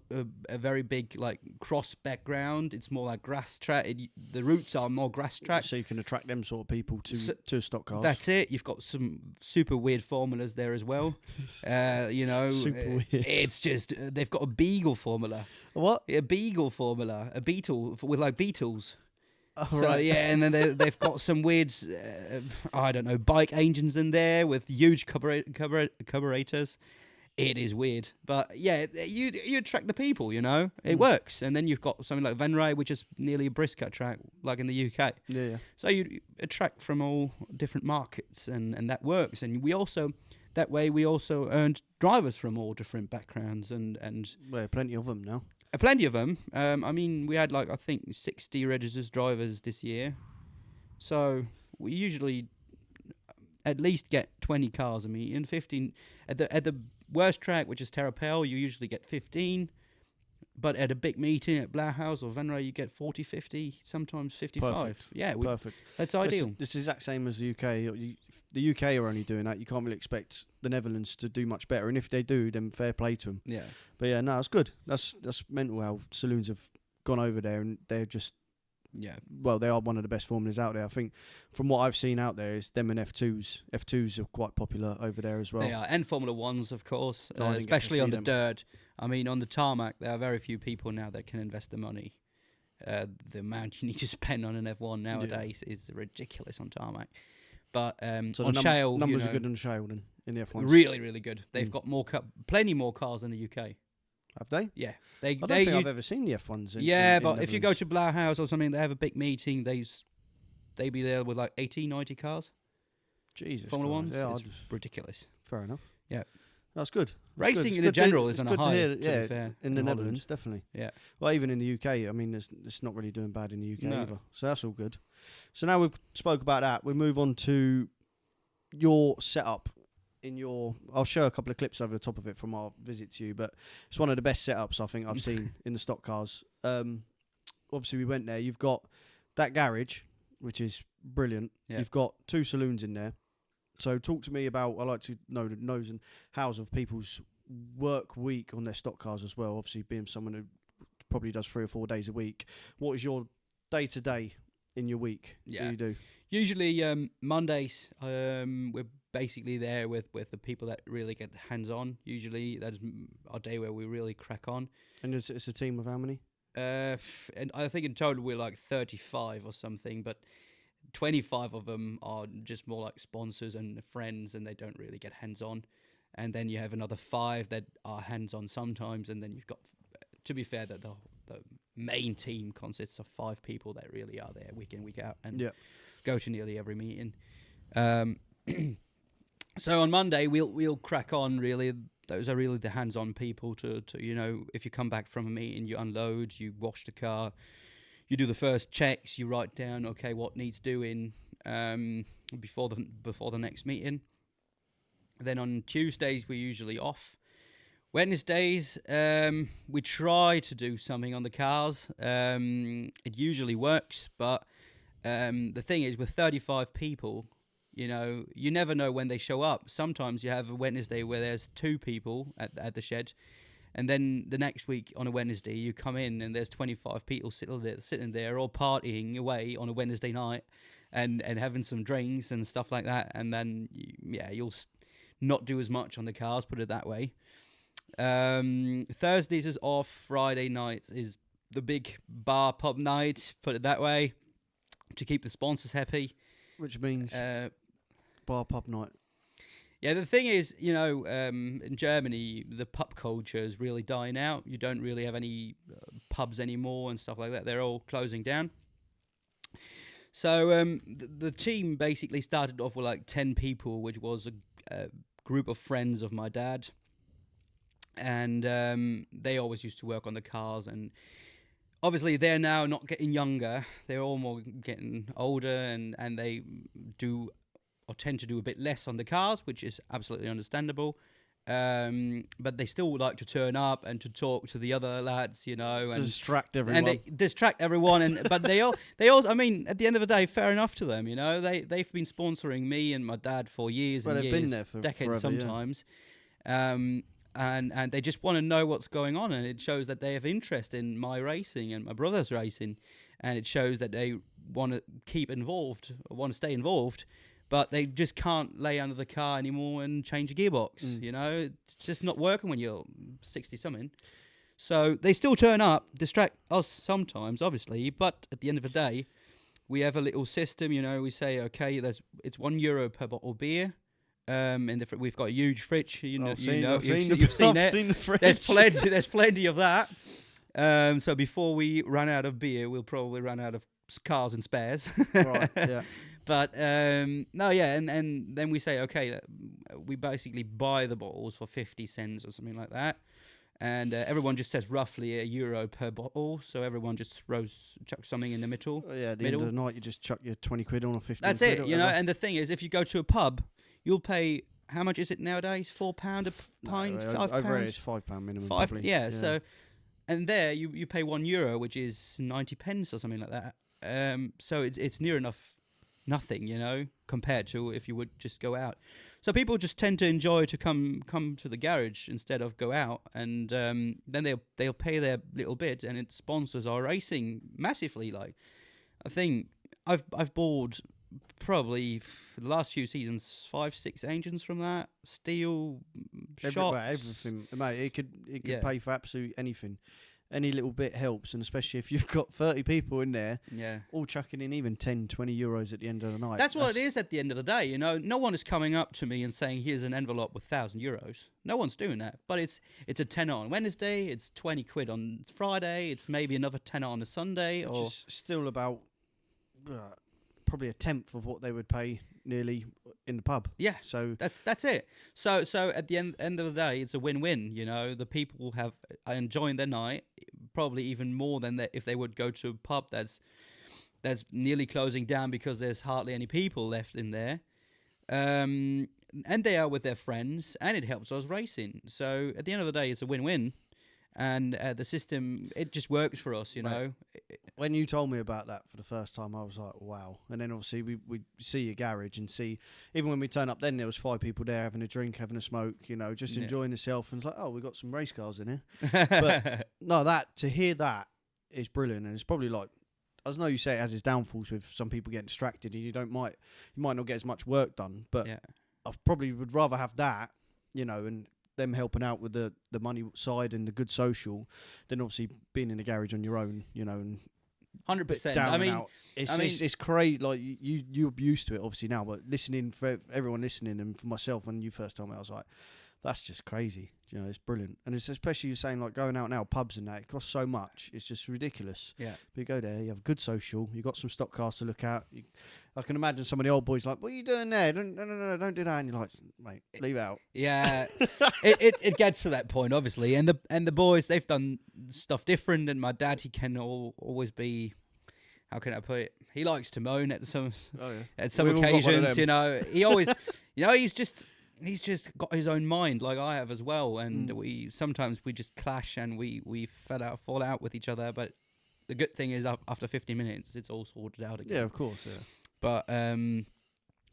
S2: a very big like cross background. It's more like grass track. The routes are more grass track,
S1: so you can attract them sort of people to stock cars.
S2: That's it. You've got some super weird formulas there as well. You know,
S1: super weird.
S2: It's just they've got a beagle formula.
S1: What?
S2: A beagle formula, a beetle with like beetles.
S1: Oh,
S2: so
S1: right.
S2: Yeah, and then they've got some weird, I don't know, bike engines in there with huge carburetors. It is weird, but yeah, you attract the people, you know. It works, and then you've got something like Venray, which is nearly a brisket track, like in the UK.
S1: Yeah.
S2: So you attract from all different markets, and that works. And we also earned drivers from all different backgrounds, and
S1: well, plenty of them now.
S2: Plenty of them. I mean, we had like I think 60 registered drivers this year, so we usually at least get 20 cars. I mean, in 15 at the worst track, which is Terrapel, you usually get 15. But at a big meeting at Blauhaus or Venray, you get 40, 50, sometimes 55.
S1: Perfect.
S2: Yeah,
S1: perfect.
S2: That's ideal.
S1: This is the exact same as the UK. The UK are only doing that. You can't really expect the Netherlands to do much better. And if they do, then fair play to them.
S2: Yeah.
S1: But yeah, no, it's good. That's mental how saloons have gone over there and they're just well, they are one of the best formulas out there. I think from what I've seen out there is them and F2s. F2s are quite popular over there as well.
S2: They are, and Formula Ones, of course,
S1: No, I didn't get to
S2: especially
S1: see
S2: on the
S1: them.
S2: dirt. I mean, on the tarmac, there are very few people now that can invest the money. The amount you need to spend on an F1 nowadays is ridiculous on tarmac. But
S1: So
S2: on
S1: the
S2: shale,
S1: numbers
S2: you
S1: are
S2: know,
S1: good on shale then in the F1s.
S2: really, really good. They've got plenty more cars in the UK.
S1: Have they?
S2: Yeah,
S1: I don't think I've ever seen the F1s.
S2: But if you go to Blauhaus or something, they have a big meeting. They be there with like 80, 90 cars.
S1: Jesus,
S2: Formula Ones.
S1: Yeah,
S2: It's ridiculous.
S1: fair enough.
S2: Yeah.
S1: That's good.
S2: Racing
S1: It's
S2: in
S1: good
S2: general
S1: to,
S2: is
S1: it's
S2: on a
S1: good to
S2: high.
S1: hear,
S2: to be
S1: yeah,
S2: fair,
S1: in the
S2: Holland.
S1: Netherlands, definitely.
S2: Yeah.
S1: Well, even in the UK, I mean, it's not really doing bad in the UK
S2: No.
S1: either. So that's all good. So now we've spoke about that. We move on to your setup. I'll show a couple of clips over the top of it from our visit to you, but it's one of the best setups I think I've seen in the stock cars. Obviously, we went there. You've got that garage, which is brilliant.
S2: Yeah.
S1: You've got 2 saloons in there. So talk to me about, I like to know the no's and how's of people's work week on their stock cars as well. Obviously, being someone who probably does 3 or 4 days a week. What is your day-to-day in your week?
S2: Yeah.
S1: What do you do?
S2: Usually Mondays, we're basically there with the people that really get hands-on. Usually that is our day where we really crack on.
S1: And it's a team of how many?
S2: And I think in total we're like 35 or something, but 25 of them are just more like sponsors and friends, and they don't really get hands-on. And then you have another 5 that are hands-on sometimes, and then you've got, to be fair, that the main team consists of 5 people that really are there week in, week out, and go to nearly every meeting. So on Monday we'll crack on. Really, those are really the hands-on people. To if you come back from a meeting, you unload, you wash the car, you do the first checks, you write down what needs doing before the next meeting. Then on Tuesdays we're usually off. Wednesdays we try to do something on the cars. It usually works, but the thing is, with 35 people, you never know when they show up. Sometimes you have a Wednesday where there's 2 people at the shed, and then the next week on a Wednesday you come in and there's 25 people sitting there all partying away on a Wednesday night and having some drinks and stuff like that. And then you'll not do as much on the cars, put it that way. Thursdays is off. Friday night is the big bar pub night, put it that way, to keep the sponsors happy.
S1: Which means bar pub night.
S2: Yeah, the thing is, in Germany, the pub culture is really dying out. You don't really have any pubs anymore and stuff like that. They're all closing down. So the team basically started off with like 10 people, which was a group of friends of my dad. And they always used to work on the cars. And obviously, they're now not getting younger. They're all more getting older, and they do or tend to do a bit less on the cars, which is absolutely understandable. But they still like to turn up and to talk to the other lads,
S1: To
S2: and
S1: distract everyone.
S2: and they distract everyone. But they also, I mean, at the end of the day, fair enough to them. They've been sponsoring me and my dad for years and
S1: they've
S2: years,
S1: been there for
S2: decades
S1: forever, yeah.
S2: sometimes. And they just want to know what's going on, and it shows that they have interest in my racing and my brother's racing, and it shows that they want to keep involved, want to stay involved, but they just can't lay under the car anymore and change a gearbox. It's just not working when you're 60-something. So they still turn up, distract us sometimes, obviously, but at the end of the day, we have a little system. We say, okay, it's €1 per bottle of beer. And we've got a huge fridge. You've seen it.
S1: I've seen the fridge.
S2: There's plenty of that. So before we run out of beer, we'll probably run out of cars and spares.
S1: Right, yeah.
S2: But no, yeah, and then we say, okay, we basically buy the bottles for 50 cents or something like that, and everyone just says roughly €1 per bottle. So everyone just chucks something in the middle.
S1: At the end of the night, you just chuck your 20 quid on or 15
S2: That's
S1: quid.
S2: it, And the thing is, if you go to a pub, you'll pay, how much is it nowadays? £4 a pint, £5?
S1: Over here it's £5 minimum.
S2: Five,
S1: probably.
S2: yeah. So, and there you pay €1, which is 90 pence or something like that. So it's near enough nothing, compared to if you would just go out. So people just tend to enjoy to come to the garage instead of go out, and then they'll pay their little bit, and it sponsors our racing massively. Like, I think I've bought probably the last few seasons 5-6 engines from that steel shops.
S1: Everything, mate. It could
S2: Yeah.
S1: pay for absolutely anything. Any little bit helps, and especially if you've got 30 people in there,
S2: Yeah.
S1: all chucking in even 10, 20 euros at the end of the night.
S2: That's what it is at the end of the day. You know, no one is coming up to me and saying, "Here's an envelope with 1,000 euros." No one's doing that. But it's a tenner on Wednesday. It's 20 quid on Friday. It's maybe another tenner on a Sunday.
S1: Which
S2: Or
S1: is still about probably a tenth of what they would pay nearly in the pub.
S2: yeah.
S1: So
S2: That's it. So at the end of the day, it's a win-win. You know, the people are enjoying their night, probably even more than if they would go to a pub that's nearly closing down because there's hardly any people left in there. And they are with their friends, and it helps us racing. So at the end of the day, it's a win-win. And the system, it just works for us, you know.
S1: when you told me about that for the first time, I was like, wow. And then obviously we see your garage and see, even when we turn up then, there was 5 people there having a drink, having a smoke, you know, just enjoying themselves. And it's like, oh, we've got some race cars in here. But no, to hear that is brilliant. And it's probably like, I know you say it has its downfalls with some people getting distracted and you might not get as much work done. But I probably would rather have that, you know, and them helping out with the money side and the good social than obviously being in the garage on your own, you know, and
S2: 100%.
S1: I mean,
S2: out.
S1: It's crazy. Like you're used to it obviously now, but listening for everyone listening and for myself when you first told me, I was like, that's just crazy. You know, it's brilliant. And it's especially you're saying like going out now, pubs and that, it costs so much. It's just ridiculous.
S2: Yeah.
S1: But you go there, you have a good social, you got some stock cars to look at. I can imagine some of the old boys like, what are you doing there? No, don't do that. And you're like, mate, leave out.
S2: Yeah. it gets to that point, obviously. And the boys, they've done stuff different. And my dad, he can always be, how can I put it? He likes to moan at some occasions, you know. He always, you know, he's just got his own mind like I have as well, and we sometimes just clash and we fall out with each other. But the good thing is, after 50 minutes, it's all sorted out again.
S1: Yeah, of course. Yeah.
S2: But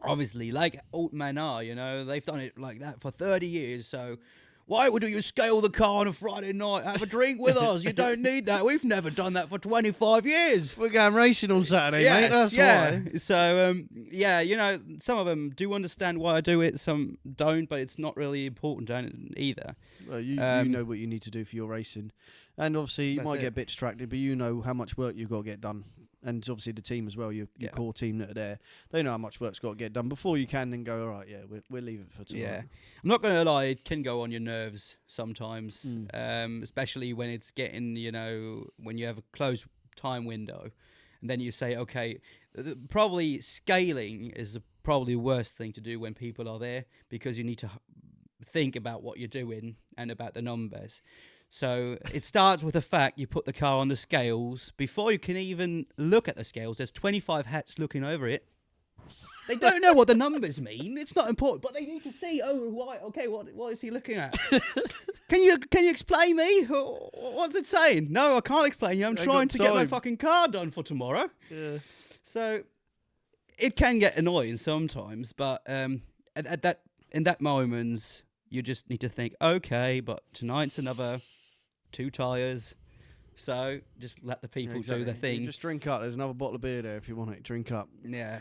S2: obviously, like old men are, you know, they've done it like that for 30 years. So why would you scale the car on a Friday night? Have a drink with us. You don't need that. We've never done that for 25 years.
S1: We're going racing on Saturday, mate. That's why.
S2: So, yeah, you know, some of them do understand why I do it. Some don't, but it's not really important either.
S1: Well, you know what you need to do for your racing. And obviously, you might get a bit distracted, but you know how much work you've got to get done. And obviously the team as well, your core team that are there, they know how much work's got to get done before you can then go, all right, we'll leave it for tomorrow. Yeah.
S2: I'm not going to lie, it can go on your nerves sometimes, especially when it's getting, you know, when you have a closed time window. And then you say, okay, probably scaling is probably the worst thing to do when people are there because you need to think about what you're doing and about the numbers. So it starts with the fact you put the car on the scales. Before you can even look at the scales, there's 25 hats looking over it. They don't know what the numbers mean. It's not important, but they need to see. Oh, why? Okay, what is he looking at? Can you explain me? What's it saying? No, I can't explain you. I'm trying to get my fucking car done for tomorrow. Yeah. So it can get annoying sometimes, but in that moment, you just need to think, okay, but tonight's another 2 tyres, so just let the people do the thing.
S1: You just drink up. There's another bottle of beer there if you want it. Drink up.
S2: Yeah.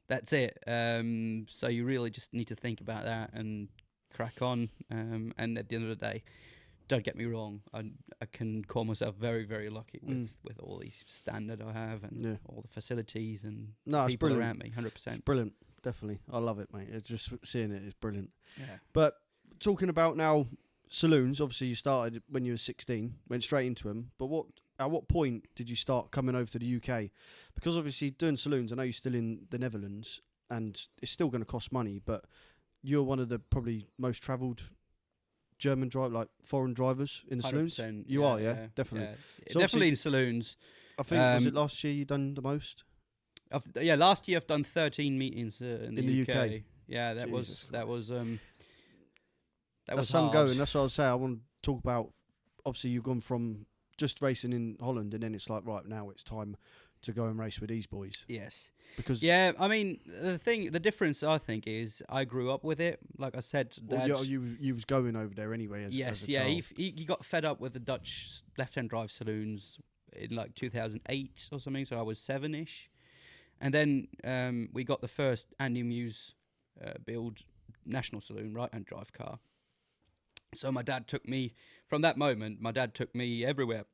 S1: That's
S2: it. So you really just need to think about that and crack on. And at the end of the day, don't get me wrong, I can call myself very, very lucky with all these standard I have and all the facilities and people around me. 100%.
S1: It's brilliant. Definitely. I love it, mate. It's just seeing it is brilliant.
S2: Yeah.
S1: But talking about now saloons, obviously you started when you were 16, went straight into them. But at what point did you start coming over to the UK? Because obviously doing saloons, I know you're still in the Netherlands and it's still going to cost money, but you're one of the probably most travelled German foreign drivers in the saloons. You are, definitely.
S2: Yeah. So definitely in saloons.
S1: I think, was it last year you done the most?
S2: Last year I've done 13 meetings in the UK. Yeah, that
S1: Jesus
S2: was
S1: that's
S2: hard.
S1: Going. That's what I was saying. I want to talk about. Obviously, you've gone from just racing in Holland, and then it's like right now it's time to go and race with these boys.
S2: Yes,
S1: because
S2: I mean the difference I think is I grew up with it. Like I said,
S1: you was going over there anyway. As a child.
S2: He got fed up with the Dutch left-hand drive saloons. in like 2008 or something, so I was 7-ish. And then we got the first Andy Muse build national saloon right-hand drive car. So my dad took me, from that moment, my dad took me everywhere.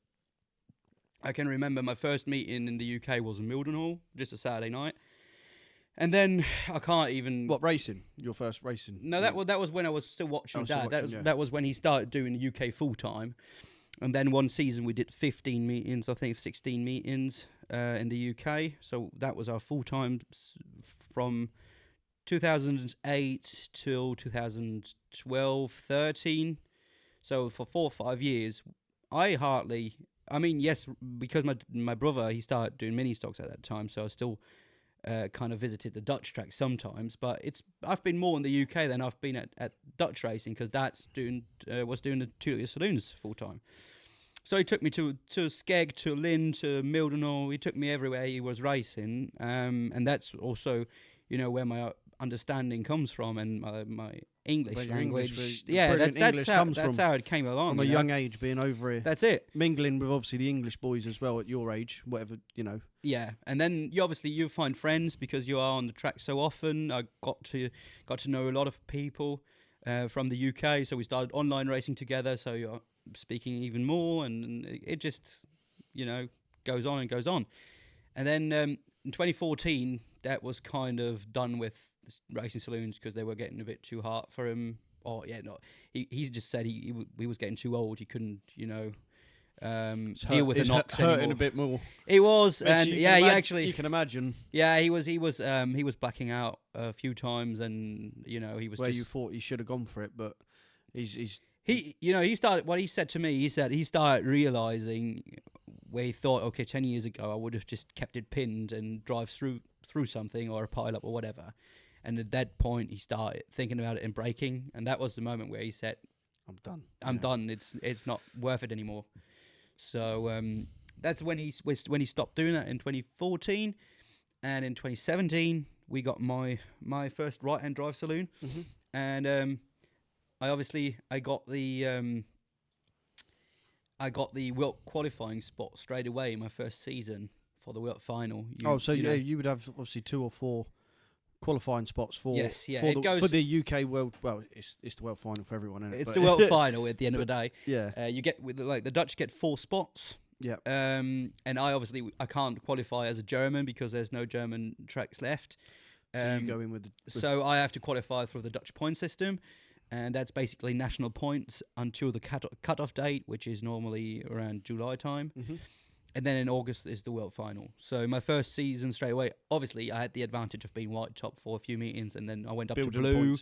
S2: I can remember my first meeting in the UK was in Mildenhall, just a Saturday night. And then I can't even...
S1: What, racing? Your first racing?
S2: No, that was when I was still watching Dad. That was when he started doing the UK full-time. And then one season we did 15 meetings, I think 16 meetings in the UK. So that was our full-time from 2008 till 2012, 13. So for 4 or 5 years, yes, because my brother, he started doing mini stocks at that time, so I still kind of visited the Dutch track sometimes. But I've been more in the UK than I've been at Dutch racing, because Dad's was doing the 2-litre saloons full time. So he took me to Skeg, to Lynn, to Mildenhall. He took me everywhere he was racing, and that's also, where my understanding comes from, and my English language. That's how it came along.
S1: From a young age, being over here.
S2: That's it.
S1: Mingling with obviously the English boys as well at your age, whatever,
S2: Yeah, and then you find friends because you are on the track so often. I got to know a lot of people from the UK, so we started online racing together. So you're speaking even more, and it just goes on and goes on. And then in 2014, that was kind of done with racing saloons because they were getting a bit too hard for him. He just said he was getting too old. He couldn't deal with the knocks
S1: hurting
S2: anymore.
S1: A bit more.
S2: It was, and
S1: you can imagine.
S2: Yeah, he was blacking out a few times, and he was
S1: where you thought he should have gone for it, but
S2: he started. What he said to me, he started realizing where he thought, okay, 10 years ago I would have just kept it pinned and drive through something or a pile up or whatever. And at that point, he started thinking about it and braking, and that was the moment where he said,
S1: "I'm done.
S2: I'm done. It's not worth it anymore." So that's when he stopped doing that in 2014, and in 2017 we got my first right-hand drive saloon, and I got the World qualifying spot straight away in my first season for the World final.
S1: You would have obviously 2 or 4 qualifying spots for
S2: for
S1: the UK World. Well, it's the World final for everyone, isn't it?
S2: It's the World final at the end of the day.
S1: Yeah,
S2: you get the Dutch get 4 spots.
S1: Yeah.
S2: And I can't qualify as a German because there's no German tracks left.
S1: So you go in with
S2: so I have to qualify through the Dutch point system, and that's basically national points until the cut-off date, which is normally around July time. And then in August is the World final. So my first season straight away, obviously I had the advantage of being white top for a few meetings, and then I went up to blue.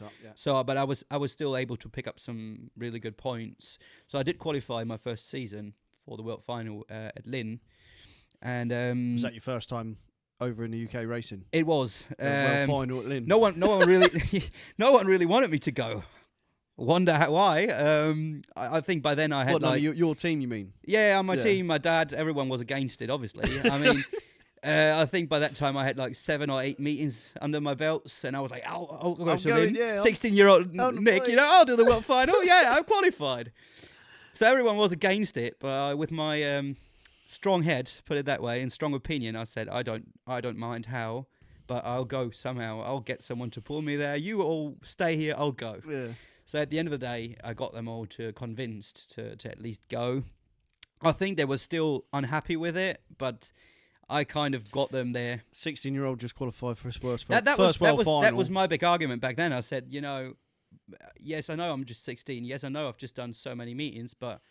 S2: But I was still able to pick up some really good points. So I did qualify my first season for the World final at Lynn. And
S1: was that your first time over in the UK racing?
S2: It was.
S1: World final at Lynn.
S2: No one really wanted me to go. Wonder why. I think by then I had
S1: your team, you mean?
S2: Yeah, my team, my dad, everyone was against it, obviously. I mean, I think by that time I had like 7 or 8 meetings under my belts, and I was like, I'll go to Lynn. 16-year-old Nick, I'll do the World final. Yeah, I'm qualified. So everyone was against it, but with my strong head, put it that way, and strong opinion, I said, I don't mind how, but I'll go somehow. I'll get someone to pull me there. You all stay here. I'll go.
S1: Yeah.
S2: So at the end of the day, I got them all convinced to at least go. I think they were still unhappy with it, but I kind of got them there.
S1: 16-year-old just qualified for his first
S2: final. That was my big argument back then. I said, yes, I know I'm just 16. Yes, I know I've just done so many meetings, but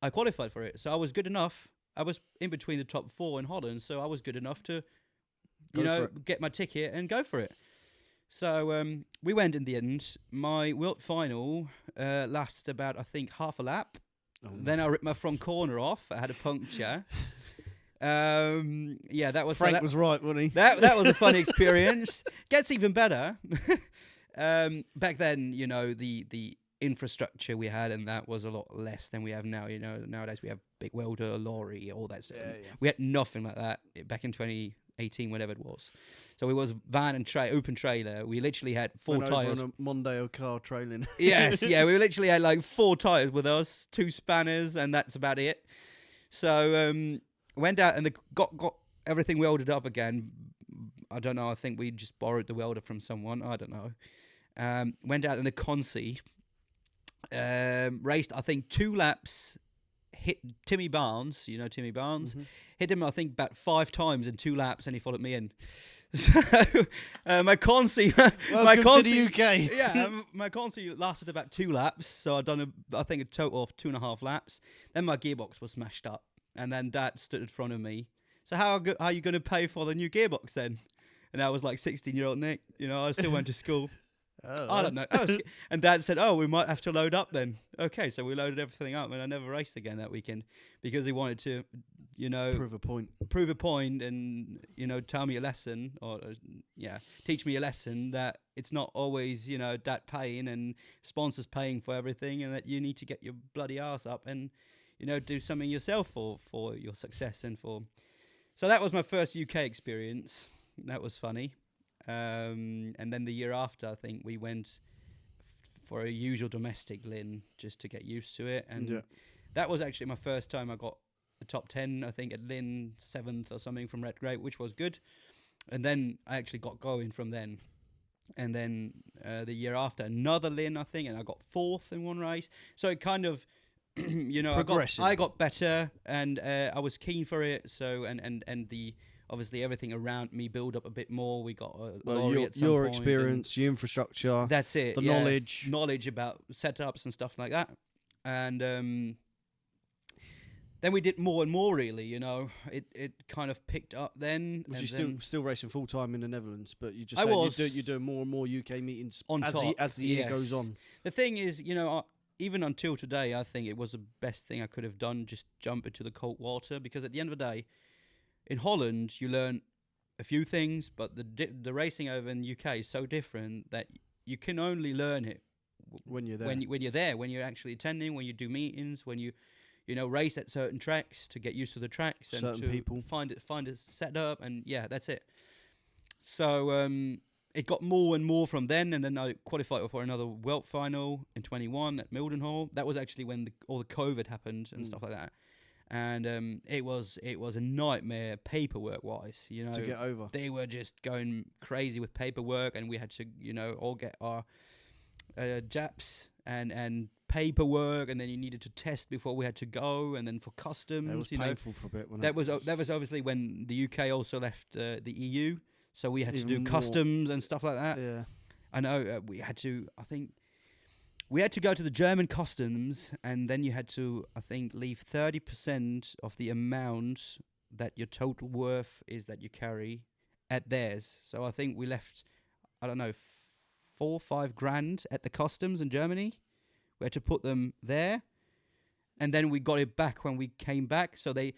S2: I qualified for it. So I was good enough. I was in between the top 4 in Holland, so I was good enough to, get my ticket and go for it. So we went in the end. My World final lasted about, I think, half a lap. Then I ripped my front corner off. I had a puncture. That was
S1: Frank was right, wasn't he?
S2: That was a funny experience. Gets even better. Back then, the infrastructure we had, and that was a lot less than we have now. Nowadays we have big welder, a lorry, all that stuff. Yeah. We had nothing like that back in 2018, whatever it was. So it was van and open trailer. We literally had 4 tyres.
S1: On a Mondeo car trailing.
S2: Yes, yeah. We literally had like 4 tyres with us, 2 spanners, and that's about it. So went out and they got everything welded up again. I don't know. I think we just borrowed the welder from someone. I don't know. Went out in the Consi. Raced, I think, 2 laps. Hit Timmy Barnes. You know Timmy Barnes.
S1: Mm-hmm.
S2: Hit him, I think, about 5 times in 2 laps, and he followed me in. So my Consi,
S1: Welcome to the UK.
S2: Yeah, my Consi lasted about 2 laps. So I'd done, I think, a total of 2.5 laps. Then my gearbox was smashed up, and then Dad stood in front of me. So how are you going to pay for the new gearbox then? And I was like 16-year-old Nick. You know, I still went to school. I don't know. And Dad said, "Oh, we might have to load up then." Okay, so we loaded everything up, and I never raced again that weekend because he wanted to, you know,
S1: prove a point,
S2: and you know, tell me a lesson, or teach me a lesson that it's not always, you know, Dad paying and sponsors paying for everything, and that you need to get your bloody ass up and, you know, do something yourself for your success and for. So that was my first UK experience. That was funny. And then the year after, I think we went for a usual domestic Lynn just to get used to it. And that was actually my first time I got a top 10, I think, at Lynn, 7th or something from Red Grape, which was good. And then I actually got going from then. And then the year after, another Lynn, I think, and I got 4th in one race. So it kind of, you know, I got better, and I was keen for it. So, and the... Obviously, everything around me build up a bit more. We got a lorry at some
S1: your
S2: point,
S1: experience, your infrastructure.
S2: That's it.
S1: The
S2: knowledge about setups and stuff like that. And then we did more and more. Really, you know, it kind of picked up then.
S1: Was you still racing full time in the Netherlands? But you just you're doing more and more UK meetings as the year goes on.
S2: The thing is, you know, even until today, I think it was the best thing I could have done. Just jump into the cold water, because at the end of the day, in Holland, you learn a few things, but the racing over in the UK is so different that you can only learn it
S1: when you're there.
S2: When you're there, when you're actually attending, when you do meetings, when you know, race at certain tracks to get used to the tracks and
S1: certain
S2: to
S1: people.
S2: find a setup, and that's it. So it got more and more from then, and then I qualified for another World Final in 21 at Mildenhall. That was actually when all the COVID happened and stuff like that. And it was a nightmare paperwork wise, you know,
S1: to get over.
S2: They were just going crazy with paperwork, and we had to, you know, all get our JAPs and paperwork, and then you needed to test before we had to go, and then for customs.
S1: It was painful for a bit.
S2: That was obviously when the UK also left the EU, so we had to do customs and stuff like that.
S1: Yeah,
S2: I know we had to. I think. We had to go to the German customs, and then you had to, I think, leave 30% of the amount that your total worth is that you carry at theirs. So I think we left, I don't know, 4 or 5 grand at the customs in Germany. We had to put them there, and then we got it back when we came back. So they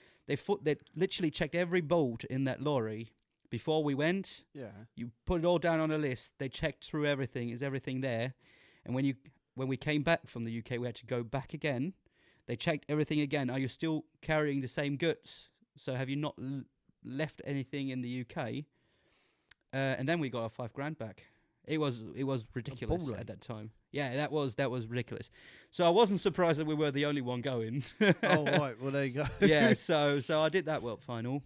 S2: literally checked every bolt in that lorry before we went.
S1: Yeah.
S2: You put it all down on a list. They checked through everything. Is everything there? And when we came back from the UK, we had to go back again. They checked everything again. Are you still carrying the same goods? So have you not left anything in the UK? And then we got our 5 grand back. It was ridiculous at that time. Yeah, that was ridiculous. So I wasn't surprised that we were the only one going.
S1: Oh right, well there you go.
S2: Yeah, so I did that World Final.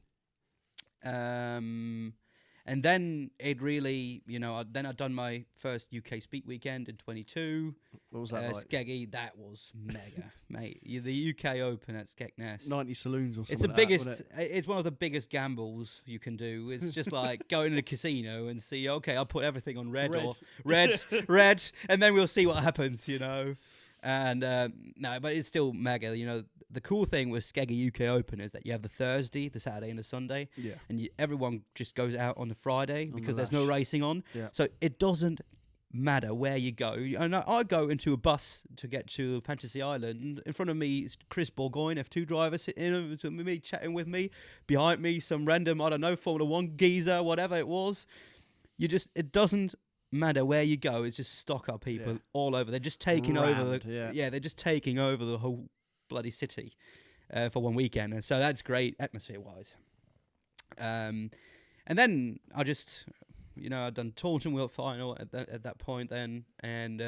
S2: And then it really, you know, then I'd done my first UK Speed Weekend in 22.
S1: What was that like?
S2: Skeggy, that was mega, mate. The UK Open at Skegness.
S1: 90 saloons or something.
S2: It's the biggest. It's one of the biggest gambles you can do. It's just like going to a casino and see. Okay, I'll put everything on red. or red, and then we'll see what happens. You know. And no, but it's still mega. You know, the cool thing with Skeggy UK Open is that you have the Thursday, the Saturday, and the Sunday.
S1: Yeah.
S2: And everyone just goes out on the Friday because there's no racing on.
S1: Yeah.
S2: So it doesn't matter where you go. And I go into a bus to get to Fantasy Island. In front of me is Chris Bourgogne, F2 driver, sitting with me, chatting with me. Behind me, some random, I don't know, Formula 1 geezer, whatever it was. It doesn't matter where you go. It's just STOCKCAR people all over. They're just taking over. They're just taking over the whole bloody city for one weekend, and so that's great atmosphere wise. And then I just, you know, I'd done Taunton World Final at that point then, and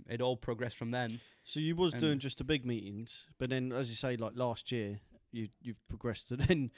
S2: it all progressed from then.
S1: So you was doing just the big meetings, but then, as you say, like last year, you've progressed to then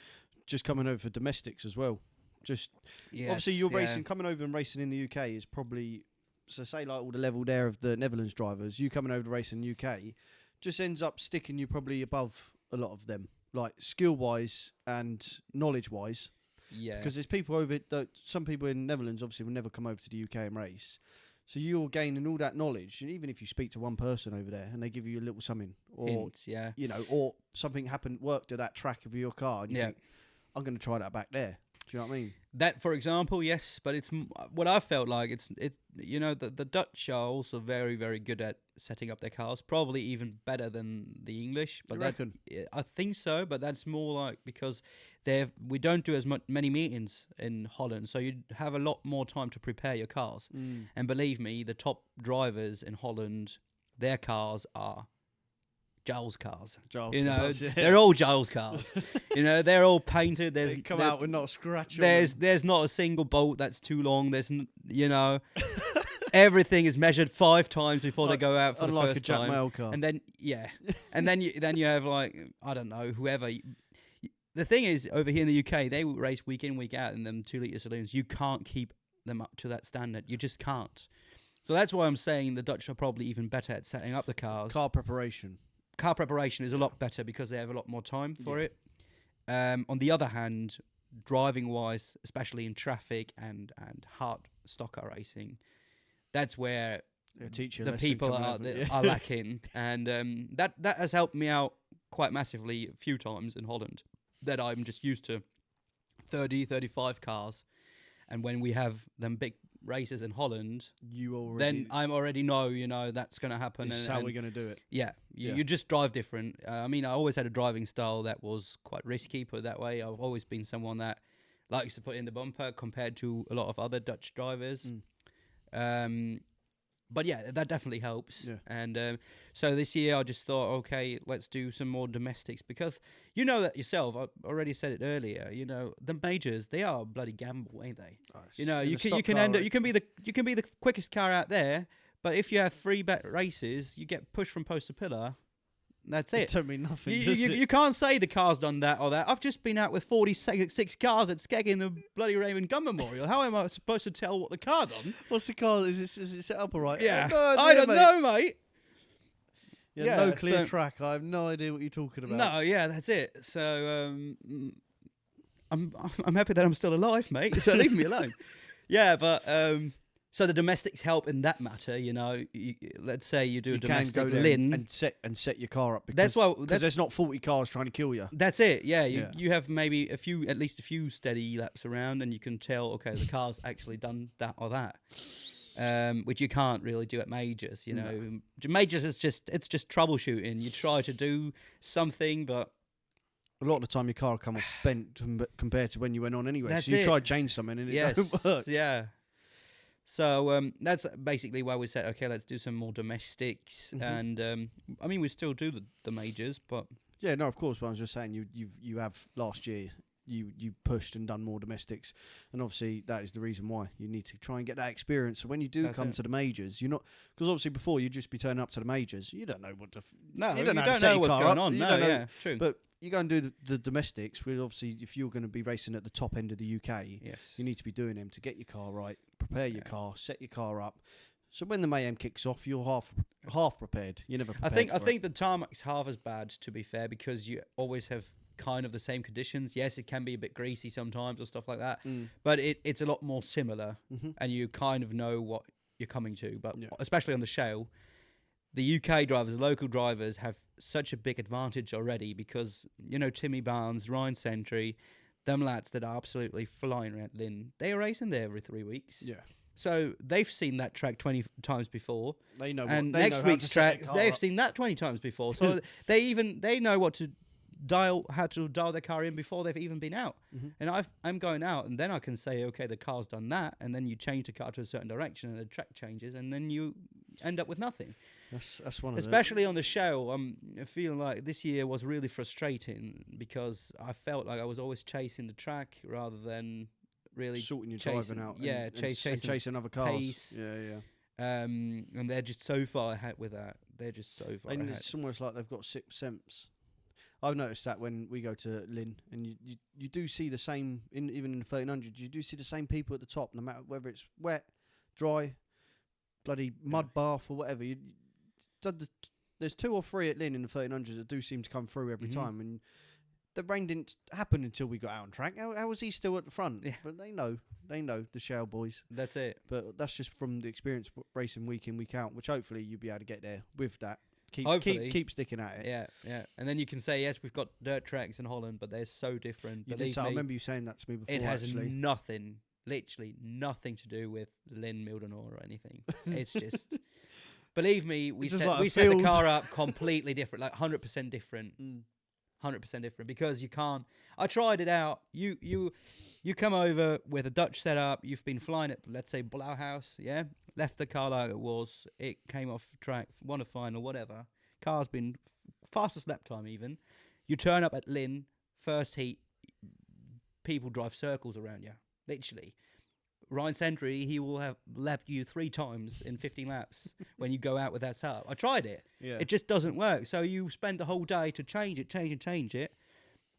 S1: just coming over for domestics as well. Just
S2: Yes,
S1: obviously you're racing, coming over and racing in the UK is probably, so say like all the level there of the Netherlands drivers, you coming over to race in the UK just ends up sticking you probably above a lot of them, like skill wise and knowledge wise.
S2: Yeah.
S1: Because there's people over, some people in Netherlands obviously will never come over to the UK and race. So you're gaining all that knowledge, and even if you speak to one person over there and they give you a little something, or
S2: Hints, yeah.
S1: you know, or something happened, worked at that track of your car, and you think, I'm going to try that back there. Do you know what I mean?
S2: That, for example, yes, but it's what I felt like. The Dutch are also very, very good at setting up their cars, probably even better than the English. But
S1: You reckon?
S2: I think so, but that's more like because we don't do as many meetings in Holland, so you have a lot more time to prepare your cars. And believe me, the top drivers in Holland, their cars are Giles cars. They're all Giles cars. They're all painted.
S1: They come out with not a scratch.
S2: There's not a single bolt that's too long. Everything is measured 5 times before they go out for the first time.
S1: Unlike a Jack Mail car.
S2: And then and then you have like, I don't know, whoever. The thing is, over here in the UK, they race week in, week out in them 2-litre saloons. You can't keep them up to that standard. You just can't. So that's why I'm saying the Dutch are probably even better at setting up the cars.
S1: Car preparation.
S2: Car preparation is a lot better because they have a lot more time for it. On the other hand, driving wise, especially in traffic and hard stock car racing, that's where the people are lacking, and that has helped me out quite massively a few times in Holland. That I'm just used to 30, 35 cars, and when we have them big races in Holland, then I already know, that's going to happen.
S1: This is how we're going to do it.
S2: Yeah, you just drive different. I always had a driving style that was quite risky, put it that way. I've always been someone that likes to put in the bumper compared to a lot of other Dutch drivers. But yeah, that definitely helps. Yeah. And so this year I just thought, okay, let's do some more domestics, because you know that yourself. I already said it earlier. The majors, they are a bloody gamble, ain't they? You can be the quickest car out there, but if you have 3 bet races, you get pushed from post to pillar. That's it.
S1: It don't mean nothing.
S2: You can't say the car's done that or that. I've just been out with 46 cars at Skeg in the bloody Raven Gun Memorial. How am I supposed to tell what the car done?
S1: What's the car? Is it set up all right?
S2: Yeah. I don't know, mate.
S1: Yeah, no clear track. I have no idea what you're talking about.
S2: No, yeah, that's it. So I'm happy that I'm still alive, mate. So leave me alone. Yeah, but so the domestics help in that matter. Let's say you do a domestic Lin
S1: and set your car up, because there's not 40 cars trying to kill you.
S2: That's it. Yeah, you have maybe at least a few steady laps around, and you can tell, okay, the car's actually done that or that. Which you can't really do at majors. No. Majors it's just troubleshooting. You try to do something, but
S1: a lot of the time your car will come off bent compared to when you went on anyway.
S2: That's
S1: so you try to change something and it don't work.
S2: Yeah. So that's basically why we said, okay, let's do some more domestics. And we still do the majors, but
S1: yeah, no, of course. But I was just saying, you have last year. You pushed and done more domestics, and obviously that is the reason why you need to try and get that experience. So when you do come to the majors, you're not, because obviously before you'd just be turning up to the majors, you don't know what to.
S2: You don't know what's going on. No, true.
S1: But you go and do the domestics. With obviously, if you're going to be racing at the top end of the UK, you need to be doing them to get your car right, prepare your car, set your car up. So when the mayhem kicks off, you're half prepared. You're never prepared.
S2: I think the tarmac's half as bad, to be fair, because you always have kind of the same conditions. Yes, it can be a bit greasy sometimes or stuff like that, but it's a lot more similar, and you kind of know what you're coming to. But especially on the shale, the UK drivers, the local drivers, have such a big advantage already, because Timmy Barnes, Ryan Sentry, them lads that are absolutely flying around Lynn, they are racing there every 3 weeks.
S1: Yeah.
S2: So they've seen that track 20 times before.
S1: They know.
S2: And next week's track, they've seen that 20 times before. So they know how to dial their car in before they've even been out. And I'm going out, and then I can say, okay, the car's done that, and then you change the car to a certain direction, and the track changes, and then you end up with nothing.
S1: That's one of
S2: especially on the show. I'm feeling like this year was really frustrating, because I felt like I was always chasing the track rather than really
S1: sorting your driving out.
S2: Yeah,
S1: chasing other cars.
S2: Pace.
S1: Yeah.
S2: And they're just so far ahead with that. They're just so far ahead.
S1: It's almost like they've got 6th sense. I've noticed that when we go to Lynn, and you do see the same, even in the 1300s, you do see the same people at the top, no matter whether it's wet, dry, bloody mud bath or whatever. There's 2 or 3 at Lynn in the 1300s that do seem to come through every time, and the rain didn't happen until we got out on track. How was he still at the front?
S2: Yeah.
S1: But they know the Shale boys.
S2: That's it.
S1: But that's just from the experience racing week in, week out, which hopefully you'll be able to get there with that. Keep sticking at it.
S2: Yeah. And then you can say, yes, we've got dirt tracks in Holland, but they're so different.
S1: I remember you saying that to me before.
S2: It has
S1: actually.
S2: literally nothing to do with Lynn Mildenor or anything. It's just, believe me, we set the car up completely different, like 100% different. 100% different, because you can't. I tried it out. You come over with a Dutch setup. You've been flying at, let's say, Blauhaus, yeah. Left the car like it was. It came off track, won a final, whatever. Car's been fastest lap time even. You turn up at Lynn, first heat. People drive circles around you, literally. Ryan Sentry, he will have lapped you 3 times in 15 laps when you go out with that setup. I tried it. Yeah. It just doesn't work. So you spend the whole day to change it.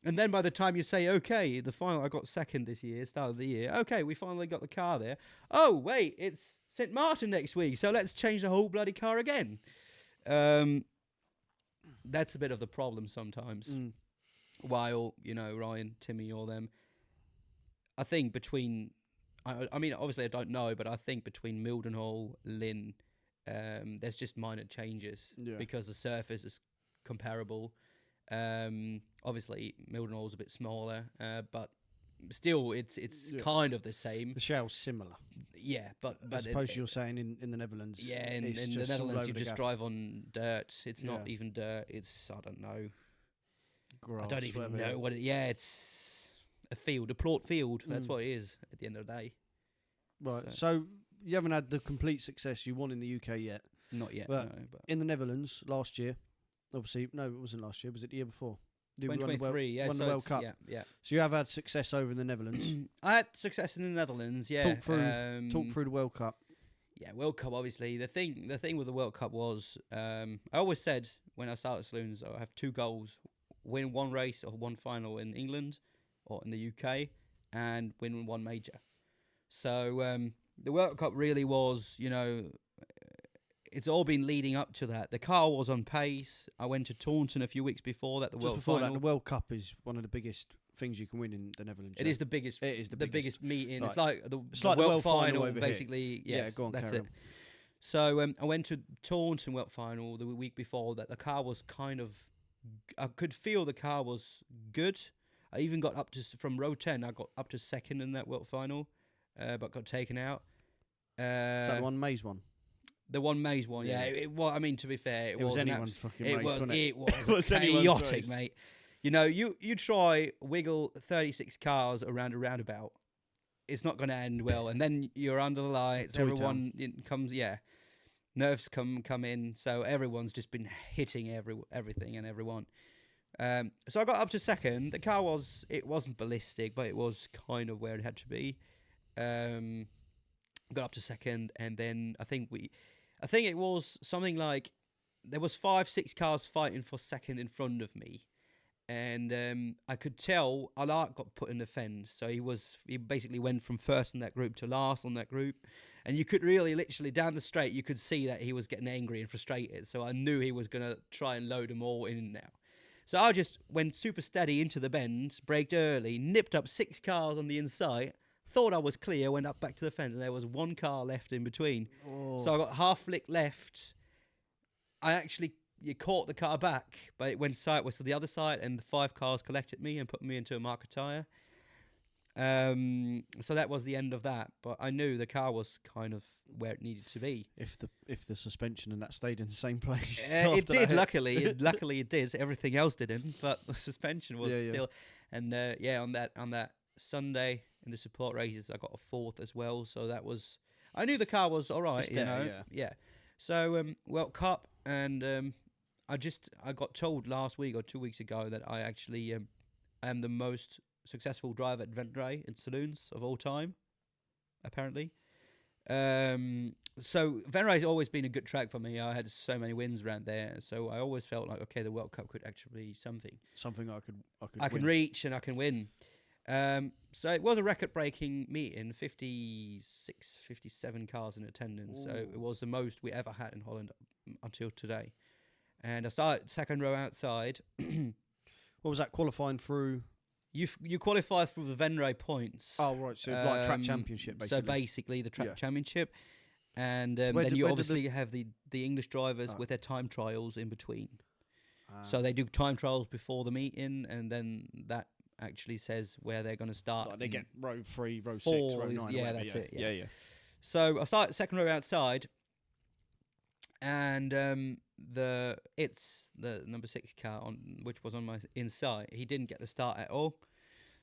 S2: And then by the time you say, okay, the final, I got second this year, start of the year. Okay, we finally got the car there. Oh, wait, it's St. Martin next week. So let's change the whole bloody car again. That's a bit of the problem sometimes. While, Ryan, Timmy, all them, I think between... I mean, obviously I don't know, but I think between Mildenhall, Lynn, there's just minor changes because the surface is comparable. Obviously Mildenhall's a bit smaller, but still it's kind of the same.
S1: The Shale's similar.
S2: Yeah, but
S1: I suppose you're saying in the Netherlands.
S2: Yeah, in the Netherlands you just drive on dirt. It's not even dirt. It's, I don't know. Grass, I don't even know what it. Yeah, it's a field, a plot field. That's what it is at the end of the day.
S1: Right. So you haven't had the complete success you want in the UK yet.
S2: Not yet.
S1: But
S2: no,
S1: in the Netherlands last year, obviously, no, it wasn't last year. Was it the year before?
S2: 2023.
S1: Won the World Cup.
S2: Yeah.
S1: So you have had success over in the Netherlands.
S2: I had success in the Netherlands. Yeah.
S1: Talk through the World Cup.
S2: Yeah, World Cup. Obviously, the thing with the World Cup was, I always said when I started Saloons, I have 2 goals: win 1 race or 1 final in England or in the UK, and win 1 major. So the World Cup really was, it's all been leading up to that. The car was on pace. I went to Taunton a few weeks before that. The
S1: World Cup is one of the biggest things you can win in the Netherlands.
S2: It is the biggest.
S1: It is the
S2: biggest meeting.
S1: Right.
S2: It's like the
S1: World
S2: final
S1: over
S2: basically.
S1: Here.
S2: Yes,
S1: go on,
S2: that's
S1: carry
S2: it.
S1: on.
S2: So I went to Taunton World Final the week before that. The car was I could feel the car was good. I even got up to, from row 10, I got up to 2nd in that World Final, but got taken out.
S1: Is that the one Mays one?
S2: The one Mays one, yeah. Well, I mean, to be fair,
S1: it was anyone's fucking race, wasn't it?
S2: It was chaotic, mate. You try wiggle 36 cars around a roundabout, it's not going to end well. And then you're under the lights, everyone comes, nerves come in, so everyone's just been hitting everything and everyone. So I got up to 2nd. The car wasn't ballistic, but it was kind of where it had to be. Got up to 2nd, and then I think it was something like there was 5-6 cars fighting for 2nd in front of me, and I could tell Alart got put in the fence, so he basically went from first in that group to last on that group, and you could really literally down the straight you could see that he was getting angry and frustrated. So I knew he was gonna try and load them all in now. So I just went super steady into the bend, braked early, nipped up 6 cars on the inside, thought I was clear, went up back to the fence, and there was 1 car left in between. Oh. So I got half flick left. I actually caught the car back, but it went sideways to the other side, and the 5 cars collected me and put me into a marker tyre. So that was the end of that. But I knew the car was kind of where it needed to be.
S1: If the suspension and that stayed in the same place,
S2: it did. Luckily, it did. Everything else didn't, but the suspension was still. And on that Sunday in the support races, I got a 4th as well. So that was. I knew the car was all right. Yeah. So World Cup, and I got told last week or 2 weeks ago that I actually am the most successful driver at Vendray in Saloons of all time, apparently. So Venray's always been a good track for me. I had so many wins around there, so I always felt like, okay, the World Cup could actually be something.
S1: Something I could
S2: can reach and I can win. So it was a record-breaking meeting, 56, 57 cars in attendance. Ooh. So it was the most we ever had in Holland until today. And I started second row outside.
S1: What was that, qualifying through?
S2: You qualify through the Venray points.
S1: Oh, right, so like track championship, basically.
S2: So basically the track championship. And then you obviously have the English drivers with their time trials in between. So they do time trials before the meeting, and then that actually says where they're going to start.
S1: Like they get row 3, row 6,
S2: 4,
S1: row 9.
S2: Yeah, that's it.
S1: Yeah.
S2: So I started second row outside, and it's the number 6 car which was on my inside. He didn't get the start at all.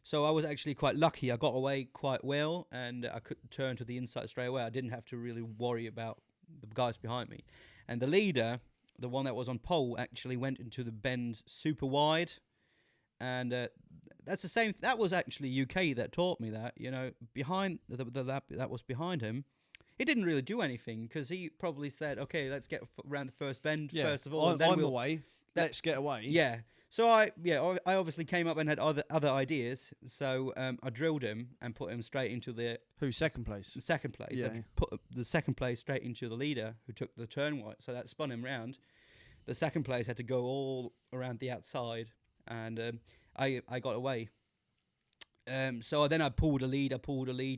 S2: So I was actually quite lucky. I got away quite well, and I could turn to the inside straight away. I didn't have to really worry about the guys behind me. And the leader, the one that was on pole, actually went into the bend super wide. And that's the same. That was actually UK that taught me that. You know, behind the lap that was behind him, he didn't really do anything because he probably said, "Okay, let's get around the first bend first of all."
S1: And then I'm away. Let's get away.
S2: Yeah. So I obviously came up and had other ideas. So I drilled him and put him straight into the
S1: second place.
S2: Second place.
S1: Yeah.
S2: I put the second place straight into the leader who took the turn right. So that spun him round. The second place had to go all around the outside, and I got away. So then I pulled a lead,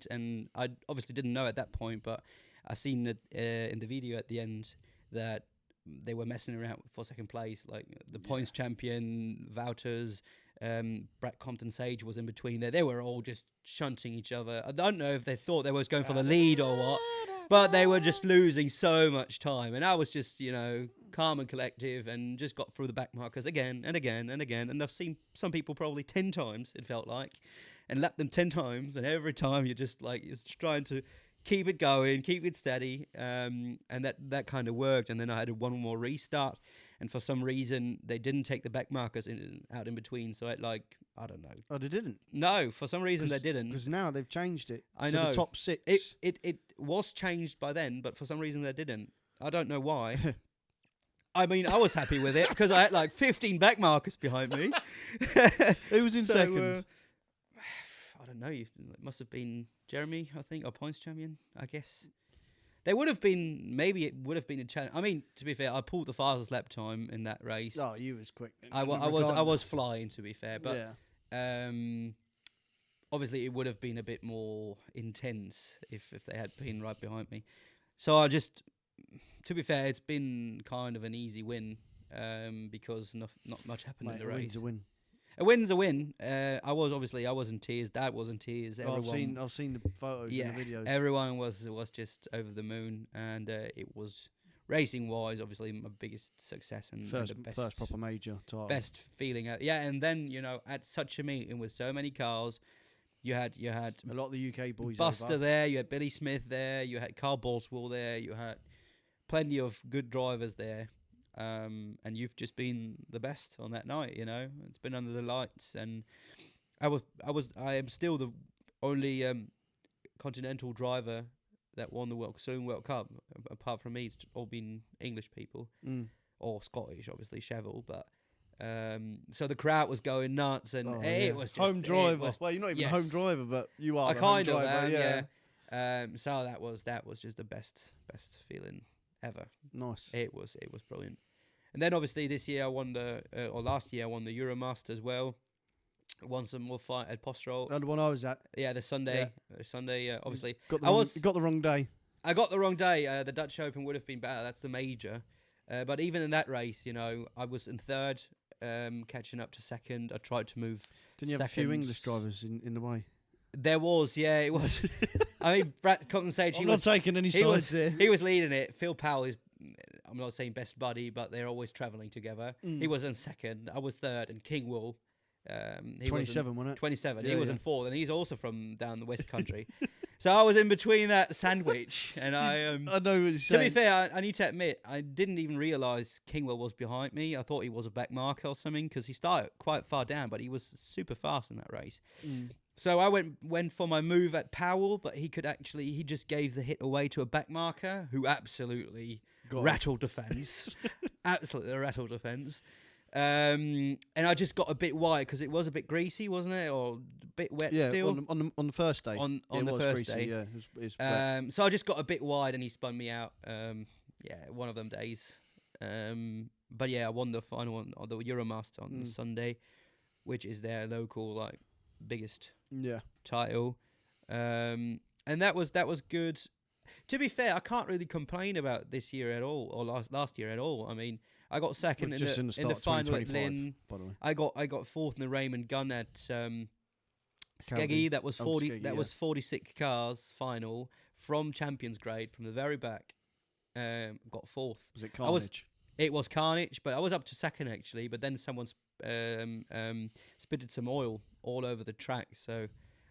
S2: and I obviously didn't know at that point, but I seen it in the video at the end that they were messing around for second place, like the points champion, Wouters, Brett Compton Sage was in between there. They were all just shunting each other. I don't know if they thought they was going for the lead or what, but they were just losing so much time. And I was just, calm and collective and just got through the back markers again and again and again. And I've seen some people probably 10 times, it felt like, and lapped them 10 times. And every time you're just like, you're trying to keep it going, keep it steady, and that kind of worked. And then I had one more restart, and for some reason they didn't take the back markers out in between. So I don't know.
S1: Oh, they didn't?
S2: No, for some reason they didn't.
S1: Because now they've changed it.
S2: I
S1: know.
S2: The
S1: top 6.
S2: It was changed by then, but for some reason they didn't. I don't know why. I mean, I was happy with it because I had like 15 back markers behind me.
S1: Who was in second?
S2: I don't know. It must have been Jeremy, I think, or points champion, I guess. They would have been, maybe it would have been a challenge. I mean, to be fair, I pulled the fastest lap time in that race.
S1: Oh, you was quick.
S2: I was flying, to be fair, but obviously it would have been a bit more intense if they had been right behind me. So I just, to be fair, it's been kind of an easy win because not much happened in the race.
S1: A win's a win.
S2: A win's a win. I was in tears. Dad was in tears.
S1: I've seen the photos and the videos.
S2: Everyone was just over the moon, and it was racing wise, obviously my biggest success and
S1: first
S2: the best,
S1: first proper major title.
S2: Best feeling. And then at such a meeting with so many cars, you had
S1: a lot of the UK boys.
S2: Buster there. You had Billy Smith there. You had Carl Boswell there. You had plenty of good drivers there. And you've just been the best on that night, It's been under the lights, and I am still the only continental driver that won the Saloon World Cup. Apart from me, it's all been English people or Scottish, obviously Chevelle. But so the crowd was going nuts, and it was just
S1: home driver. Well, you're not even a home driver, but you are.
S2: I kind of am, yeah. So that was just the best feeling ever.
S1: Nice.
S2: It was brilliant. And then obviously this year I won last year I won the Euromast as well. Won some more fight at Postrol.
S1: And the one I was at.
S2: Yeah, the Sunday. Obviously.
S1: Got the wrong day.
S2: I got the wrong day. The Dutch Open would have been better. That's the major. But even in that race, I was in third, catching up to second. I tried to move.
S1: Didn't you have a few English drivers in the way?
S2: There was, yeah, it was. I mean, Brett Compton Sage.
S1: I'm not taking any sides here.
S2: He was leading it. Phil Powell is, I'm not saying best buddy, but they're always travelling together. He was in second. I was third, and King Wool.
S1: 27, wasn't it?
S2: 27.
S1: Yeah,
S2: he was in fourth, and he's also from down the West Country. So I was in between that sandwich, and I
S1: I know what you're
S2: to
S1: saying.
S2: be fair, I need to admit, I didn't even realise Kingwell was behind me. I thought he was a back marker or something because he started quite far down, but he was super fast in that race. So I went for my move at Powell, but he just gave the hit away to a back marker who absolutely rattled the fence. Absolutely rattled the fence. And I just got a bit wide because it was a bit greasy, wasn't it? Or a bit wet still.
S1: on the first day.
S2: On the first day.
S1: Yeah, it was wet.
S2: So I just got a bit wide and he spun me out. One of them days. But yeah, I won the final on the Euromaster on Sunday, which is their local biggest title. And that was good. To be fair, I can't really complain about this year at all, or last year at all. I mean, I got second in the final at Lynn.
S1: By the way.
S2: I got fourth in the Raymond Gun at Skeggy. That was 40.
S1: Skeggy,
S2: that was 46 cars final from Champions Grade from the very back. Got fourth.
S1: Was it carnage?
S2: It was carnage, but I was up to second actually. But then someone spitted some oil all over the track, so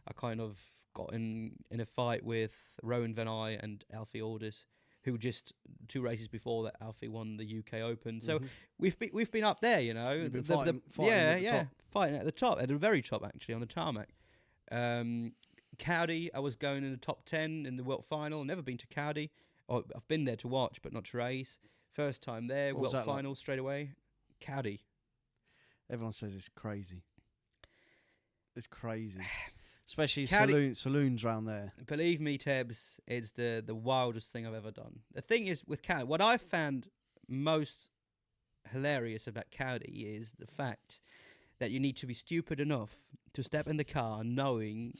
S2: I kind of got in a fight with Rowan Van Eye and Alfie Alders, who just 2 races before that Alfie won the UK Open. So we've been up there, you know.
S1: You've been fighting at the top.
S2: Fighting at the top, at the very top actually on the tarmac. Cowdy, I was going in the top 10 in the World Final. Never been to Cowdy. I've been there to watch, but not to race. First time there, World Final straight away. Cowdy.
S1: Everyone says it's crazy. It's crazy. Especially saloons around there.
S2: Believe me, Tebs, it's the wildest thing I've ever done. The thing is with Cowdy, what I found most hilarious about Cowdy is the fact that you need to be stupid enough to step in the car knowing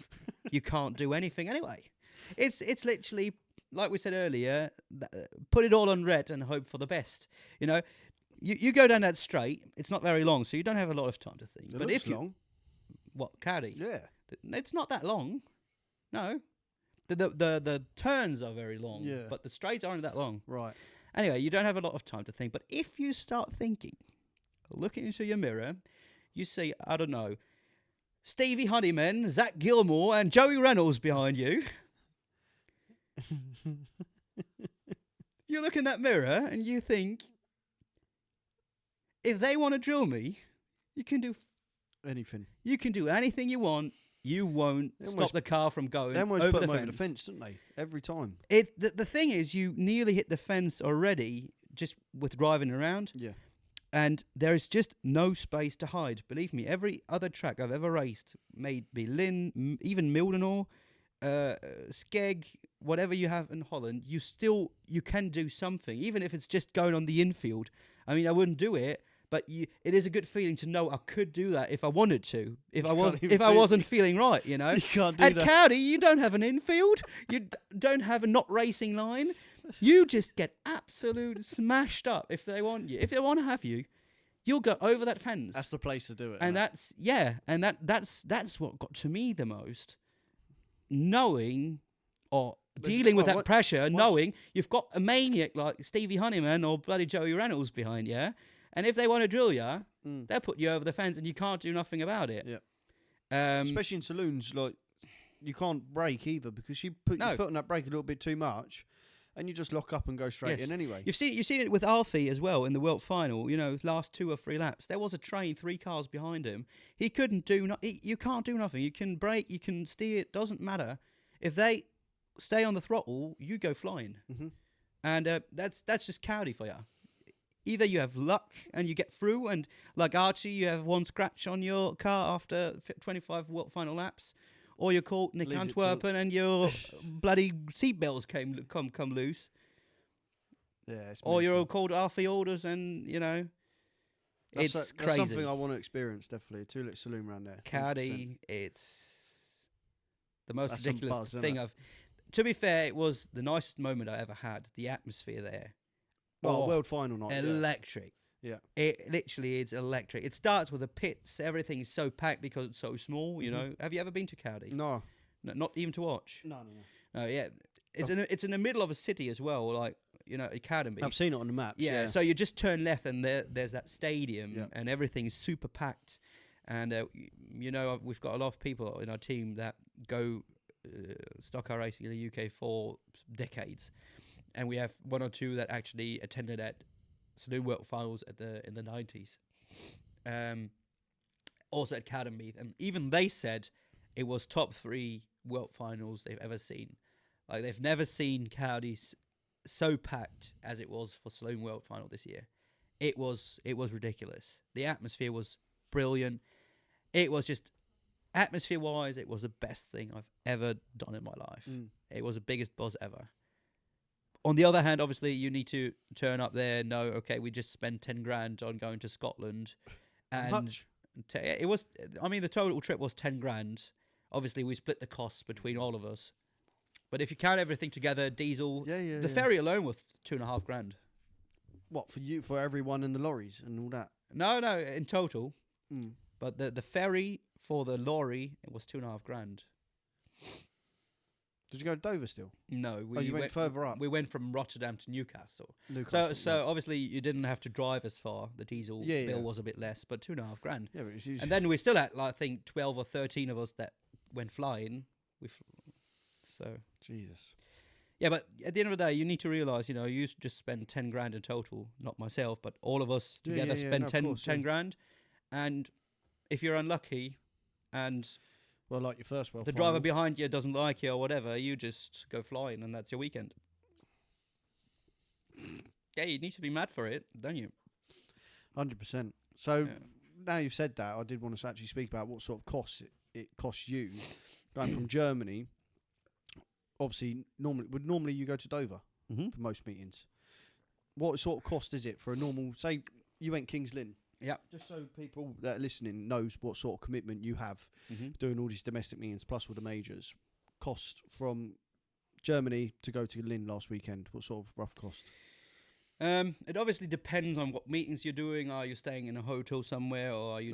S2: you can't do anything anyway. It's literally, like we said earlier, put it all on red and hope for the best. You know, you go down that straight, it's not very long, so you don't have a lot of time to think.
S1: But if long.
S2: What, Cowdy?
S1: Yeah.
S2: It's not that long. No. The turns are very long, but the straights aren't that long.
S1: Right.
S2: Anyway, you don't have a lot of time to think. But if you start thinking, looking into your mirror, you see, I don't know, Stevie Honeyman, Zach Gilmore, and Joey Reynolds behind you. You look in that mirror and you think, if they want to drill me, you can do
S1: anything.
S2: You can do anything you want. You won't stop the car from going
S1: over the fence. They almost put them over the fence, didn't they? Every time.
S2: The thing is, you nearly hit the fence already just with driving around.
S1: Yeah.
S2: And there is just no space to hide. Believe me, every other track I've ever raced, maybe Lynn, even Mildenor, Skeg, whatever you have in Holland, you can do something, even if it's just going on the infield. I mean, I wouldn't do it, but it is a good feeling to know I could do that if I wanted to. If I wasn't feeling right, you know.
S1: You can't do
S2: that. At Cowdy, you don't have an infield. You don't have a not racing line. You just get absolute smashed up if they want you. If they want to have you, you'll go over that fence.
S1: That's the place to do it.
S2: And that's that's what got to me the most. Knowing or dealing with that pressure, knowing you've got a maniac like Stevie Honeyman or bloody Joey Reynolds behind you. And if they want to drill you, they'll put you over the fence and you can't do nothing about it.
S1: Yeah. Especially in saloons, like, you can't brake either because you put your foot on that brake a little bit too much and you just lock up and go straight in anyway.
S2: You've seen it with Alfie as well in the World Final, you know, last 2 or 3 laps. There was a train 3 cars behind him. He couldn't do you can't do nothing. You can brake, you can steer, it doesn't matter. If they stay on the throttle, you go flying. Mm-hmm. And that's just Cowdy for you. Either you have luck and you get through, and like Archie, you have 1 scratch on your car after 25 World Final laps, or you're caught Nick Antwerpen and your bloody seatbelts come loose.
S1: Yeah,
S2: or you're called Alfie Alders, and you know, it's crazy.
S1: That's something I want to experience, definitely. A 2-litre saloon around there.
S2: Cowdy, it's the most ridiculous thing I've. To be fair, it was the nicest moment I ever had. The atmosphere there.
S1: Well, World Final night.
S2: Electric.
S1: Yeah.
S2: It literally is electric. It starts with the pits. Everything is so packed because it's so small, you know. Have you ever been to Cowdy?
S1: No.
S2: Not even to watch?
S1: No.
S2: No, yeah. It's in the middle of a city as well, like, you know, Academy.
S1: I've seen it on the maps.
S2: Yeah. So you just turn left and there's that stadium and everything is super packed. And, you know, we've got a lot of people in our team that go stock car racing in the UK for decades, and we have one or two that actually attended at Saloon World Finals in the 90s. Also at Academy, and even they said it was top 3 World Finals they've ever seen. Like, they've never seen Cowdies so packed as it was for Saloon World Final this year. It was ridiculous. The atmosphere was brilliant. It was just, atmosphere-wise, it was the best thing I've ever done in my life. It was the biggest buzz ever. On the other hand, obviously, you need to turn up there and know, okay, we just spent 10 grand on going to Scotland. And
S1: much?
S2: It was, I mean, the total trip was 10 grand. Obviously, we split the costs between all of us. But if you count everything together, diesel, the ferry alone was 2.5 grand.
S1: What, for you, for everyone in the lorries and all that?
S2: No, in total. But the ferry for the lorry, it was 2.5 grand.
S1: Did you go to Dover still?
S2: No,
S1: you went further up.
S2: We went from Rotterdam to Newcastle.
S1: So
S2: obviously you didn't have to drive as far. The diesel bill was a bit less, but 2.5 grand.
S1: Yeah, but it's usually...
S2: And then we still had, like, I think 12 or 13 of us that went flying. So
S1: Jesus.
S2: Yeah, but at the end of the day, you need to realise, you just spend 10 grand in total. Not myself, but all of us together spend 10 grand. And if you're unlucky and...
S1: Well, like your first World
S2: the
S1: Final.
S2: driver behind you doesn't like you or whatever, you just go flying and that's your weekend. Yeah, you need to be mad for it, don't you?
S1: 100%. So now you've said that, I did want to actually speak about what sort of costs it costs you going from Germany. Obviously, normally you go to Dover for most meetings. What sort of cost is it for a normal? Say you went Kings Lynn.
S2: Yeah.
S1: Just so people that are listening knows what sort of commitment you have doing all these domestic meetings plus all the majors. Cost from Germany to go to Lynn last weekend. What sort of rough cost?
S2: It obviously depends on what meetings you're doing. Are you staying in a hotel somewhere, or are you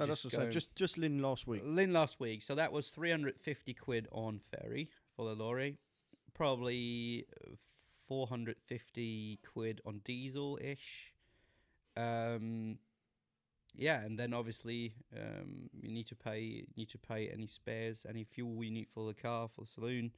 S1: just Lynn last week?
S2: Lynn last week. So that was 350 quid on ferry for the lorry. Probably 450 quid on diesel-ish. Yeah, and then obviously you need to pay any spares, any fuel you need for the car, for the saloon,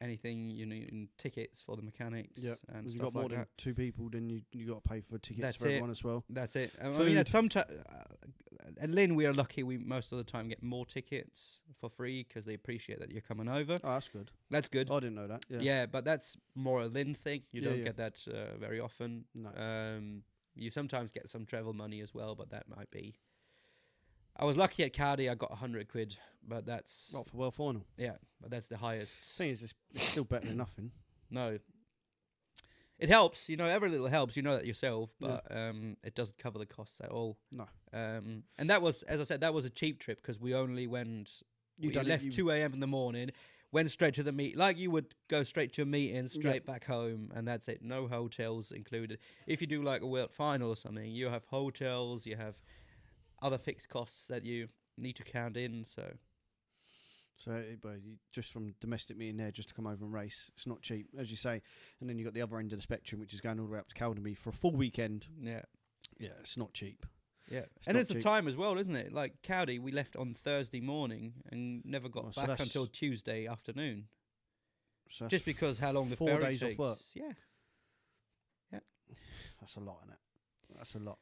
S2: anything you need in tickets for the mechanics. Yeah,
S1: and
S2: stuff
S1: you've got more than 2 people, then you got to pay for tickets for everyone as well.
S2: That's it. I mean, at Lynn we are lucky. We most of the time get more tickets for free because they appreciate that you're coming over.
S1: Oh, that's good.
S2: That's good.
S1: I didn't know that.
S2: Yeah, but that's more a Lynn thing. You don't get that very often.
S1: No.
S2: You sometimes get some travel money as well, but that might be... I was lucky at Cardi, I got 100 quid, but that's...
S1: What, for World Final?
S2: Yeah, but that's the highest.
S1: Thing is, it's still better than nothing.
S2: No. It helps, every little helps, you know that yourself, but it doesn't cover the costs at all.
S1: No.
S2: And that was, as I said, that was a cheap trip, because we only went... We left 2 a.m. in the morning, went straight to the meet, like you would go straight to a meeting, straight back home, and that's it. No hotels included. If you do like a World Final or something, you have hotels, you have other fixed costs that you need to count in. So just from domestic meeting there, just to come over and race, it's not cheap, as you say. And then you've got the other end of the spectrum, which is going all the way up to Caldemy for a full weekend. Yeah,
S1: it's not cheap.
S2: Yeah, it's a time as well, isn't it? Like Cowdy, we left on Thursday morning and never got back until Tuesday afternoon. So just because how long the
S1: 4
S2: ferry
S1: days
S2: takes.
S1: off work.
S2: Yeah.
S1: That's a lot, isn't it? That's a lot.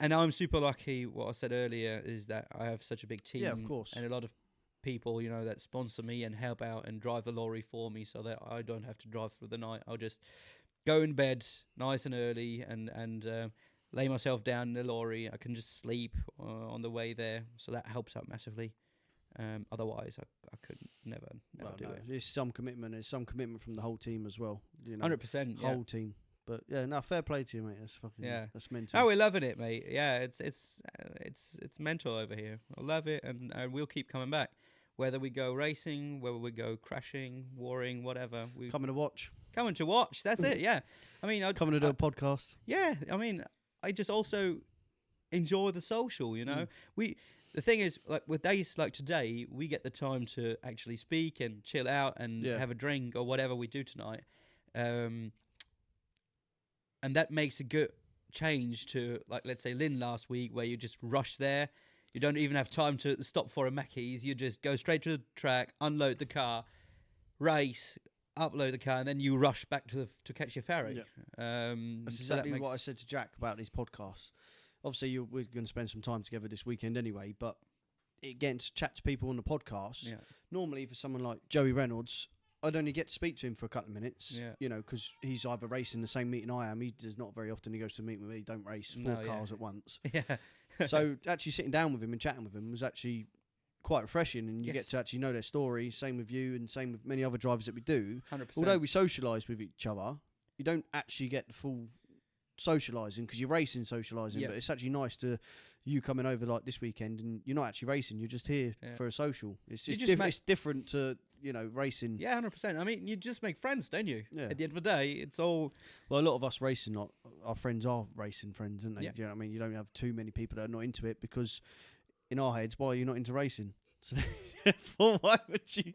S2: And I'm super lucky. What I said earlier is that I have such a big team.
S1: Yeah, of course.
S2: And a lot of people, that sponsor me and help out and drive the lorry for me so that I don't have to drive through the night. I'll just go in bed nice and early and lay myself down in the lorry. I can just sleep on the way there, so that helps out massively. Otherwise, I could never do it.
S1: There's some commitment. There's some commitment from the whole team as well.
S2: 100%.
S1: Whole team. But fair play to you, mate. That's fucking that's mental.
S2: Oh, we're loving it, mate. Yeah, it's mental over here. I love it, and we'll keep coming back. Whether we go racing, whether we go crashing, warring, whatever.
S1: Coming to watch.
S2: Coming to watch. That's it. Yeah. I mean,
S1: coming to do a podcast.
S2: Yeah. I mean, I just also enjoy the social. The thing is, like with days like today, we get the time to actually speak and chill out and have a drink or whatever we do tonight. And that makes a good change to, like, let's say Lynn last week, where you just rush there. You don't even have time to stop for a Mackey's. You just go straight to the track, unload the car, race, upload the car, and then you rush back to catch your ferry.
S1: That's exactly what I said to Jack about these podcasts. Obviously, we're going to spend some time together this weekend anyway, but getting to chat to people on the podcast, normally for someone like Joey Reynolds, I'd only get to speak to him for a couple of minutes, you know, because he's either racing the same meeting I am. He does not very often. He goes to a meeting with me. Don't race four cars at once. So actually sitting down with him and chatting with him was actually quite refreshing, and you get to actually know their story. Same with you, and same with many other drivers that we do.
S2: 100%.
S1: Although we socialise with each other, you don't actually get the full socialising because you're racing socialising, but it's actually nice to you coming over like this weekend and you're not actually racing, you're just here for a social. It's it's different to, you know, racing.
S2: 100%. I mean, you just make friends, don't you? At the end of the day, it's all...
S1: Well, a lot of us racing, like, our friends are racing friends, aren't they? Do you know what I mean? You don't have too many people that are not into it, because in our heads, why are you not into racing? So why would you...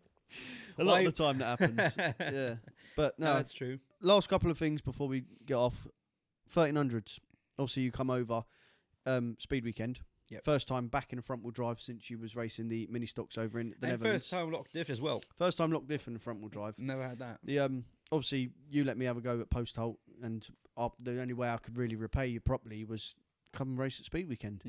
S1: A lot of the time that happens. But no,
S2: that's true.
S1: Last couple of things before we get off. 1300s. Obviously, you come over speed weekend. First time back in a front wheel drive since you was racing the mini stocks over in the Netherlands.
S2: First time locked diff as well.
S1: First time locked diff in the front wheel drive.
S2: Never had that.
S1: The obviously you let me have a go at post halt, and the only way I could really repay you properly was come and race at speed weekend.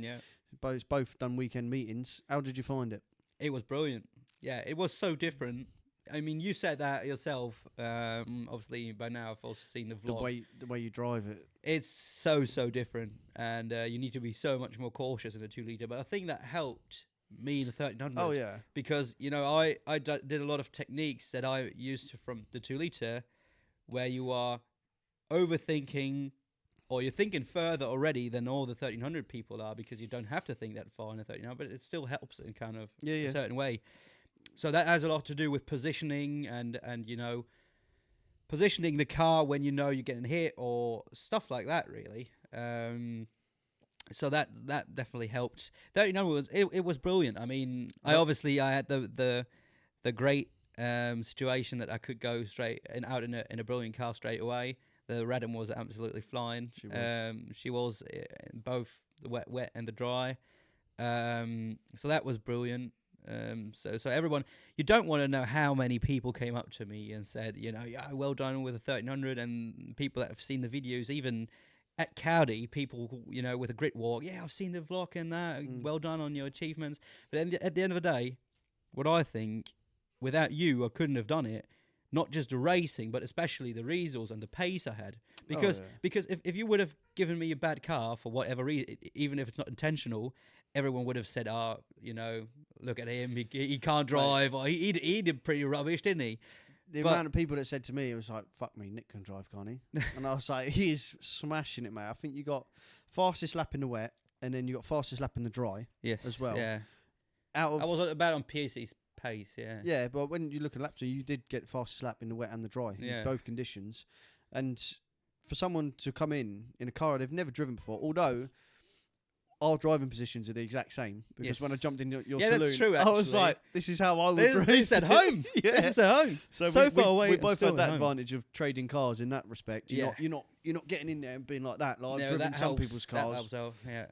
S1: Both done weekend meetings. How did you find it?
S2: It was brilliant. Yeah, it was so different. I mean, you said that yourself. Obviously, by now I've also seen the vlog.
S1: The way you drive it.
S2: It's so different, and you need to be so much more cautious in a 2-litre. But I think that helped me in the 1300.
S1: Oh yeah.
S2: Because, you know, I did a lot of techniques that I used from the 2-litre, where you are overthinking, or you're thinking further already than all the 1300 people are, because you don't have to think that far in the 1300, but it still helps in kind of a certain way. So that has a lot to do with positioning and you know, positioning the car when you know you're getting hit or stuff like that, really. So that definitely helped. 1300 it was brilliant. I mean, I had the great situation that I could go straight and out in a brilliant car straight away. The Radom was absolutely flying. She was in both the wet and the dry. So that was brilliant. So everyone, you don't want to know how many people came up to me and said, you know, yeah, well done with a 1300, and people that have seen the videos, even at Cowdy, people, you know, with a grit walk, yeah, I've seen the vlog and that, well done on your achievements. But at the end of the day, what I think, without you, I couldn't have done it. Not just the racing, but especially the results and the pace I had. Because if you would have given me a bad car for whatever reason, even if it's not intentional, everyone would have said, "Oh, you know, look at him. He can't drive." Or he did pretty rubbish, didn't he?
S1: The amount of people that said to me, it was like, "Fuck me, Nick can drive, can't he?" And I was like, "He's smashing it, mate." I think you got fastest lap in the wet, and then you got fastest lap in the dry. As well.
S2: Yeah. I was about on PC's pace. Yeah,
S1: but when you look at lap 2, you did get fastest lap in the wet and the dry in both conditions. And for someone to come in a car they've never driven before, although our driving positions are the exact same, because when I jumped in your Saloon,
S2: that's true,
S1: I was like, this is how I would race.
S2: This is at home. This is at home.
S1: So
S2: far away.
S1: We both had that advantage of trading cars in that respect. You're not getting in there and being like that. Like, I've driven some people's cars.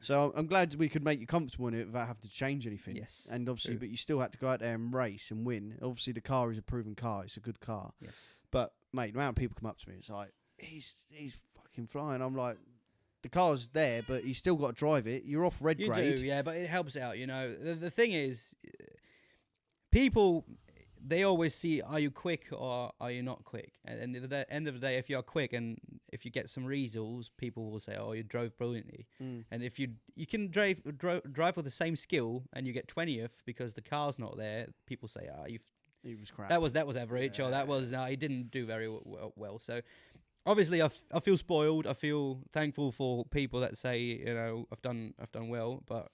S1: So I'm glad we could make you comfortable in it without having to change anything.
S2: Yes.
S1: And obviously, but you still had to go out there and race and win. Obviously, the car is a proven car. It's a good car.
S2: Yes.
S1: But mate, the amount of people come up to me, it's like, he's fucking flying. I'm like, the car's there, but you still got to drive it. You're off red grade.
S2: You do, yeah, but it helps out, you know. The thing is, people, they always see, are you quick or are you not quick? And at the end of the day, if you're quick and if you get some results, people will say, oh, you drove brilliantly. And if you can drive with the same skill and you get 20th because the car's not there, people say,
S1: he was crap.
S2: That was average, or that was he didn't do very well. So obviously, I feel spoiled. I feel thankful for people that say, you know, I've done well. But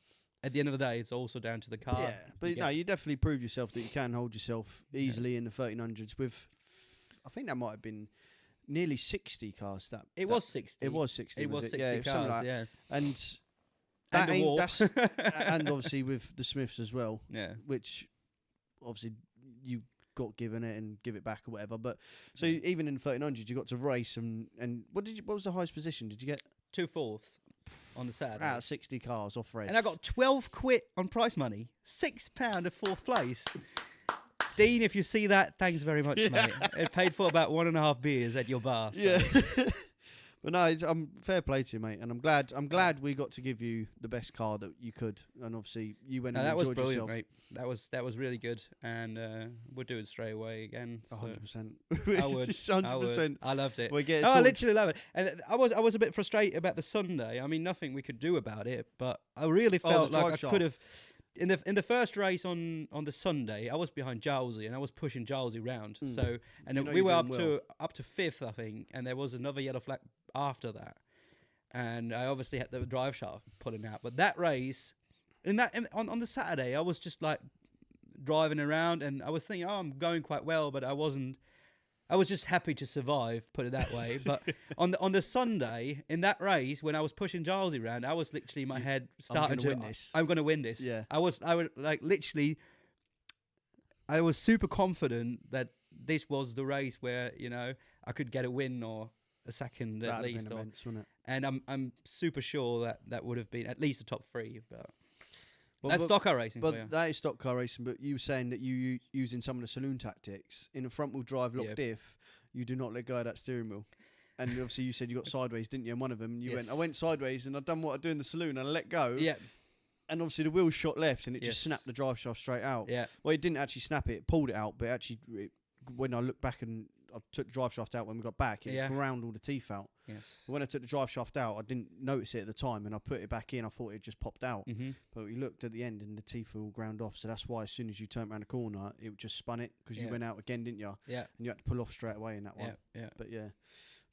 S2: at the end of the day, it's also down to the car.
S1: Yeah, but you definitely proved yourself that you can hold yourself easily in the 1300s. With, I think that might have been nearly 60 cars.
S2: It was 60.
S1: It was 60.
S2: It was 60 cars.
S1: Like
S2: yeah,
S1: and
S2: that ain't
S1: that's and obviously with the Smiths as well.
S2: Yeah,
S1: which obviously you got given it and give it back or whatever. But so even in the 1300s, you got to race and what was the highest position? Did you get
S2: 2/4 on the Saturday.
S1: Out of 60 cars off reds.
S2: And I got 12 quid on prize money. £6 of fourth place. Dean, if you see that, thanks very much, mate. It paid for about 1.5 beers at your bar. So.
S1: Yeah. But no, I'm fair play to you, mate, and I'm glad we got to give you the best car that you could, and obviously you went and
S2: that was
S1: enjoyed
S2: brilliant,
S1: yourself.
S2: mate. That was really good, and we'll do it straight away again. So.
S1: 100%.
S2: I would.
S1: 100%.
S2: I loved it.
S1: I
S2: I literally love it, and I was a bit frustrated about the Sunday. I mean, nothing we could do about it, but I really felt like I could have. In the first race on the Sunday, I was behind Jowsey and I was pushing Jowsey round. So we were up to fifth, I think, and there was another yellow flag after that, and I obviously had the drive shaft pulling out. But that race, on the Saturday, I was just like driving around, and I was thinking, oh, I'm going quite well, but I wasn't. I was just happy to survive, put it that way. But on the Sunday in that race, when I was pushing Jowsey around, I was literally in my head starting to win this. I'm going to win this.
S1: Yeah.
S2: I was like literally. I was super confident that this was the race where I could get a win or a second at least.
S1: Been immense, wouldn't it?
S2: And I'm super sure that would have been at least a top 3, but. That's stock car racing.
S1: But that is stock car racing. But you were saying that you using some of the saloon tactics in a front wheel drive locked diff, you do not let go of that steering wheel. And obviously you said you got sideways, didn't you? And one of them, and you went, I went sideways and I done what I do in the saloon and I let go.
S2: Yeah.
S1: And obviously the wheel shot left and it just snapped the drive shaft straight out.
S2: Yeah.
S1: Well, it didn't actually snap it. It pulled it out, but actually when I look back and I took the drive shaft out when we got back, it ground all the teeth out.
S2: Yes.
S1: When I took the drive shaft out, I didn't notice it at the time, and I put it back in. I thought it just popped out, but we looked at the end, and the teeth were all ground off. So that's why, as soon as you turned around the corner, it just spun it because you went out again, didn't you?
S2: Yeah.
S1: And you had to pull off straight away in that one.
S2: Yeah.
S1: But yeah,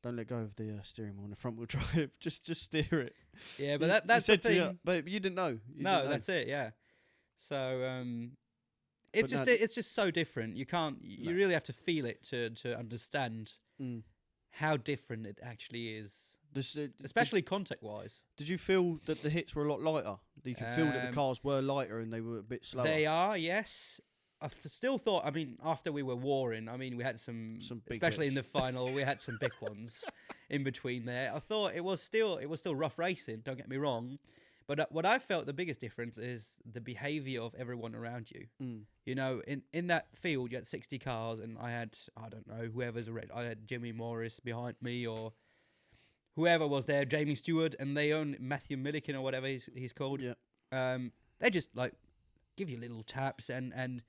S1: don't let go of the steering wheel on the front wheel drive. just steer it.
S2: Yeah, but that's the thing.
S1: But you didn't know.
S2: That's it. Yeah. So it's just so different. You can't. You really have to feel it to understand how different it actually is. Especially contact-wise.
S1: Did you feel that the hits were a lot lighter? You could feel that the cars were lighter and they were a bit slower?
S2: They are, yes. I still thought, I mean, after we were warring, I mean, we had some big especially hits. In the final, we had some big ones in between there. I thought it was still rough racing, don't get me wrong. But what I felt the biggest difference is the behaviour of everyone around you. In that field, you had 60 cars, and I had, I don't know, I had Jimmy Morris behind me, or whoever was there, Jamie Stewart, and they own Matthew Milliken or whatever he's called. Yeah. They just like give you little taps, and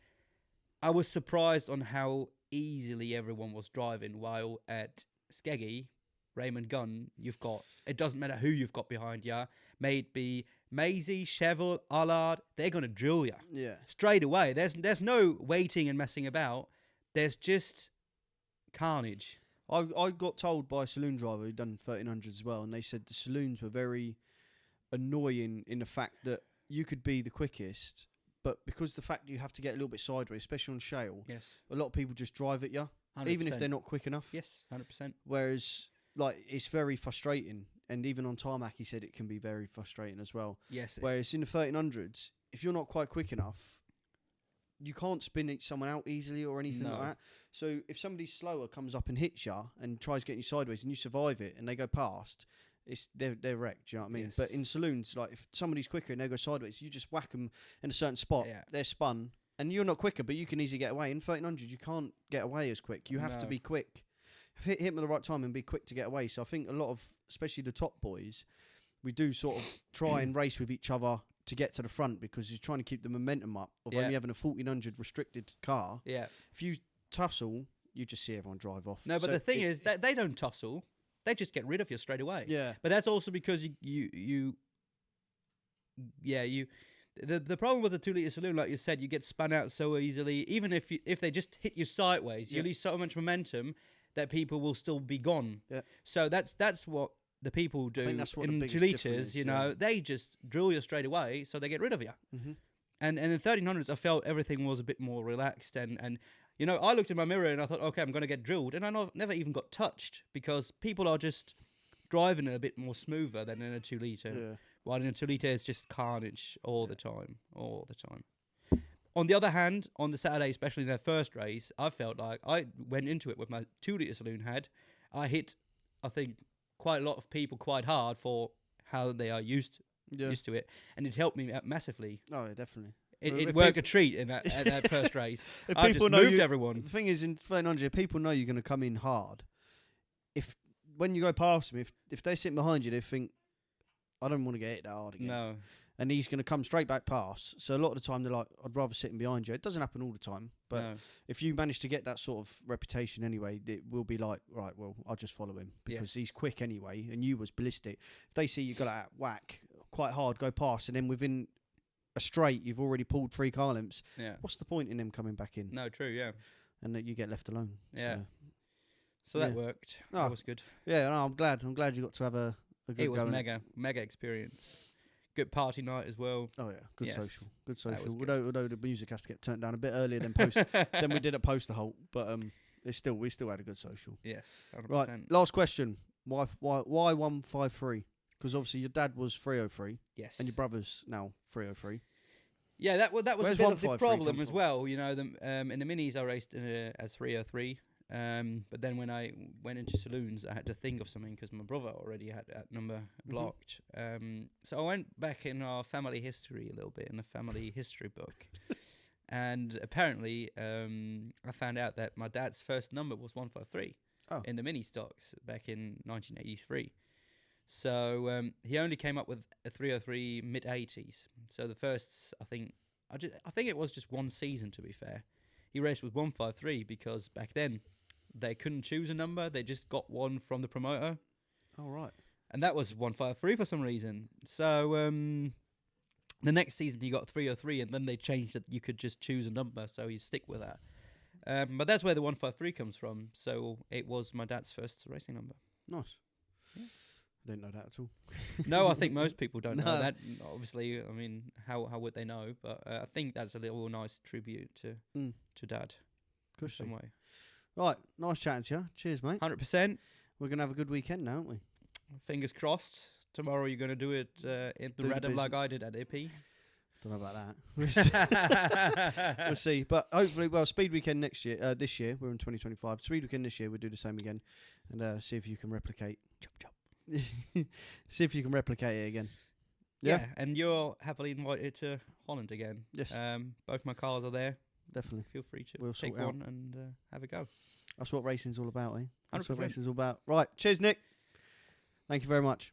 S2: I was surprised on how easily everyone was driving. While at Skeggy, Raymond Gunn, it doesn't matter who you've got behind you, may it be Maisie, Cheval, Allard, they're going to drill you.
S1: Yeah.
S2: Straight away. There's no waiting and messing about. There's just carnage.
S1: I got told by a saloon driver who'd done 1300s as well, and they said the saloons were very annoying in the fact that you could be the quickest, but because the fact you have to get a little bit sideways, especially on shale, a lot of people just drive at you,
S2: 100%.
S1: Even if they're not quick enough.
S2: Yes, 100%.
S1: Whereas, like, it's very frustrating, and even on tarmac, he said it can be very frustrating as well.
S2: Yes.
S1: Whereas in the 1300s, if you're not quite quick enough, you can't spin someone out easily or anything like that. So if somebody slower comes up and hits you and tries getting you sideways and you survive it and they go past, they're wrecked, do you know what I mean? Yes. But in saloons, like if somebody's quicker and they go sideways, you just whack them in a certain spot, they're spun, and you're not quicker, but you can easily get away. In 1300, you can't get away as quick. You have to be quick. Hit them at the right time and be quick to get away. So I think a lot of, especially the top boys, we do sort of try and race with each other to get to the front because you're trying to keep the momentum up of only having a 1400 restricted car. Yeah. If you tussle, you just see everyone drive off.
S2: No, but the thing is that they don't tussle. They just get rid of you straight away.
S1: Yeah.
S2: But that's also because the problem with the 2 litre saloon, like you said, you get spun out so easily. Even if they just hit you sideways, you lose so much momentum that people will still be gone. Yeah. So that's what the people do in 2 litres, they just drill you straight away, so they get rid of you. Mm-hmm. And in the 1300s, I felt everything was a bit more relaxed. And I looked in my mirror and I thought, okay, I'm going to get drilled. And I never even got touched because people are just driving it a bit more smoother than in a 2 litre. Yeah. While in a 2 litre, it's just carnage all the time. On the other hand, on the Saturday, especially in their first race, I felt like I went into it with my 2 litre saloon head. I hit, I think, quite a lot of people quite hard for how they are used to it, and it helped me out massively.
S1: Oh, yeah, definitely.
S2: It worked a treat in that at that first race. I just moved everyone.
S1: The thing is, in 1300, people know you're going to come in hard. If when you go past them, if they're sitting behind you, they think, I don't want to get hit that hard again.
S2: No.
S1: And he's going to come straight back past. So a lot of the time, they're like, I'd rather sit behind you. It doesn't happen all the time. But if you manage to get that sort of reputation anyway, it will be like, right, well, I'll just follow him. Because he's quick anyway, and you was ballistic. If they see you got that whack quite hard, go past, and then within a straight, you've already pulled 3 car lengths. Yeah. What's the point in them coming back in?
S2: No, true, yeah.
S1: And that you get left alone.
S2: Yeah. So that worked. That was good.
S1: Yeah, no, I'm glad you got to have a good go.
S2: It was mega experience. Good party night as well.
S1: Oh yeah, good social. Although the music has to get turned down a bit earlier than than we did at Poster Holt, but we still had a good social.
S2: Yes, 100%.
S1: Right, last question. Why 153? Because obviously your dad was 303.
S2: Yes.
S1: And your brother's now 303.
S2: Yeah, that was
S1: Where's
S2: a bit of the
S1: 153
S2: problem as
S1: from?
S2: well. You know, in the minis I raced as 303. But then when I went into saloons, I had to think of something because my brother already had that number blocked. So I went back in our family history a little bit, in the family history book. And apparently, I found out that my dad's first number was 153 in the mini stocks back in 1983. So he only came up with a 303 mid-80s. So the first, I think it was just one season, to be fair. He raced with 153 because back then they couldn't choose a number. They just got one from the promoter.
S1: Oh, right.
S2: And that was 153 for some reason. So the next season he got 303, and then they changed it. You could just choose a number, so you stick with that. But that's where the 153 comes from. So it was my dad's first racing number.
S1: Nice.
S2: Yeah.
S1: I didn't know that at all.
S2: No, I think most people don't know that. Obviously, I mean, how would they know? But I think that's a little nice tribute to Dad.
S1: Good
S2: some way.
S1: Right, nice chatting to you. Cheers, mate.
S2: 100%.
S1: We're going to have a good weekend now, aren't we?
S2: Fingers crossed. Tomorrow you're going to do it in the random like I did at AP.
S1: Don't know about that. We'll see. But hopefully, Speed Weekend next year, this year, we're in 2025. Speed Weekend this year, we'll do the same again and see if you can replicate. Chop, chop. See if you can replicate it again.
S2: Yeah, and you're happily invited to Holland again.
S1: Yes.
S2: Both my cars are there.
S1: Definitely.
S2: Feel free to take one and have a go.
S1: That's what racing's all about, eh? That's
S2: 100%.
S1: what racing's all about. Right. Cheers, Nick. Thank you very much.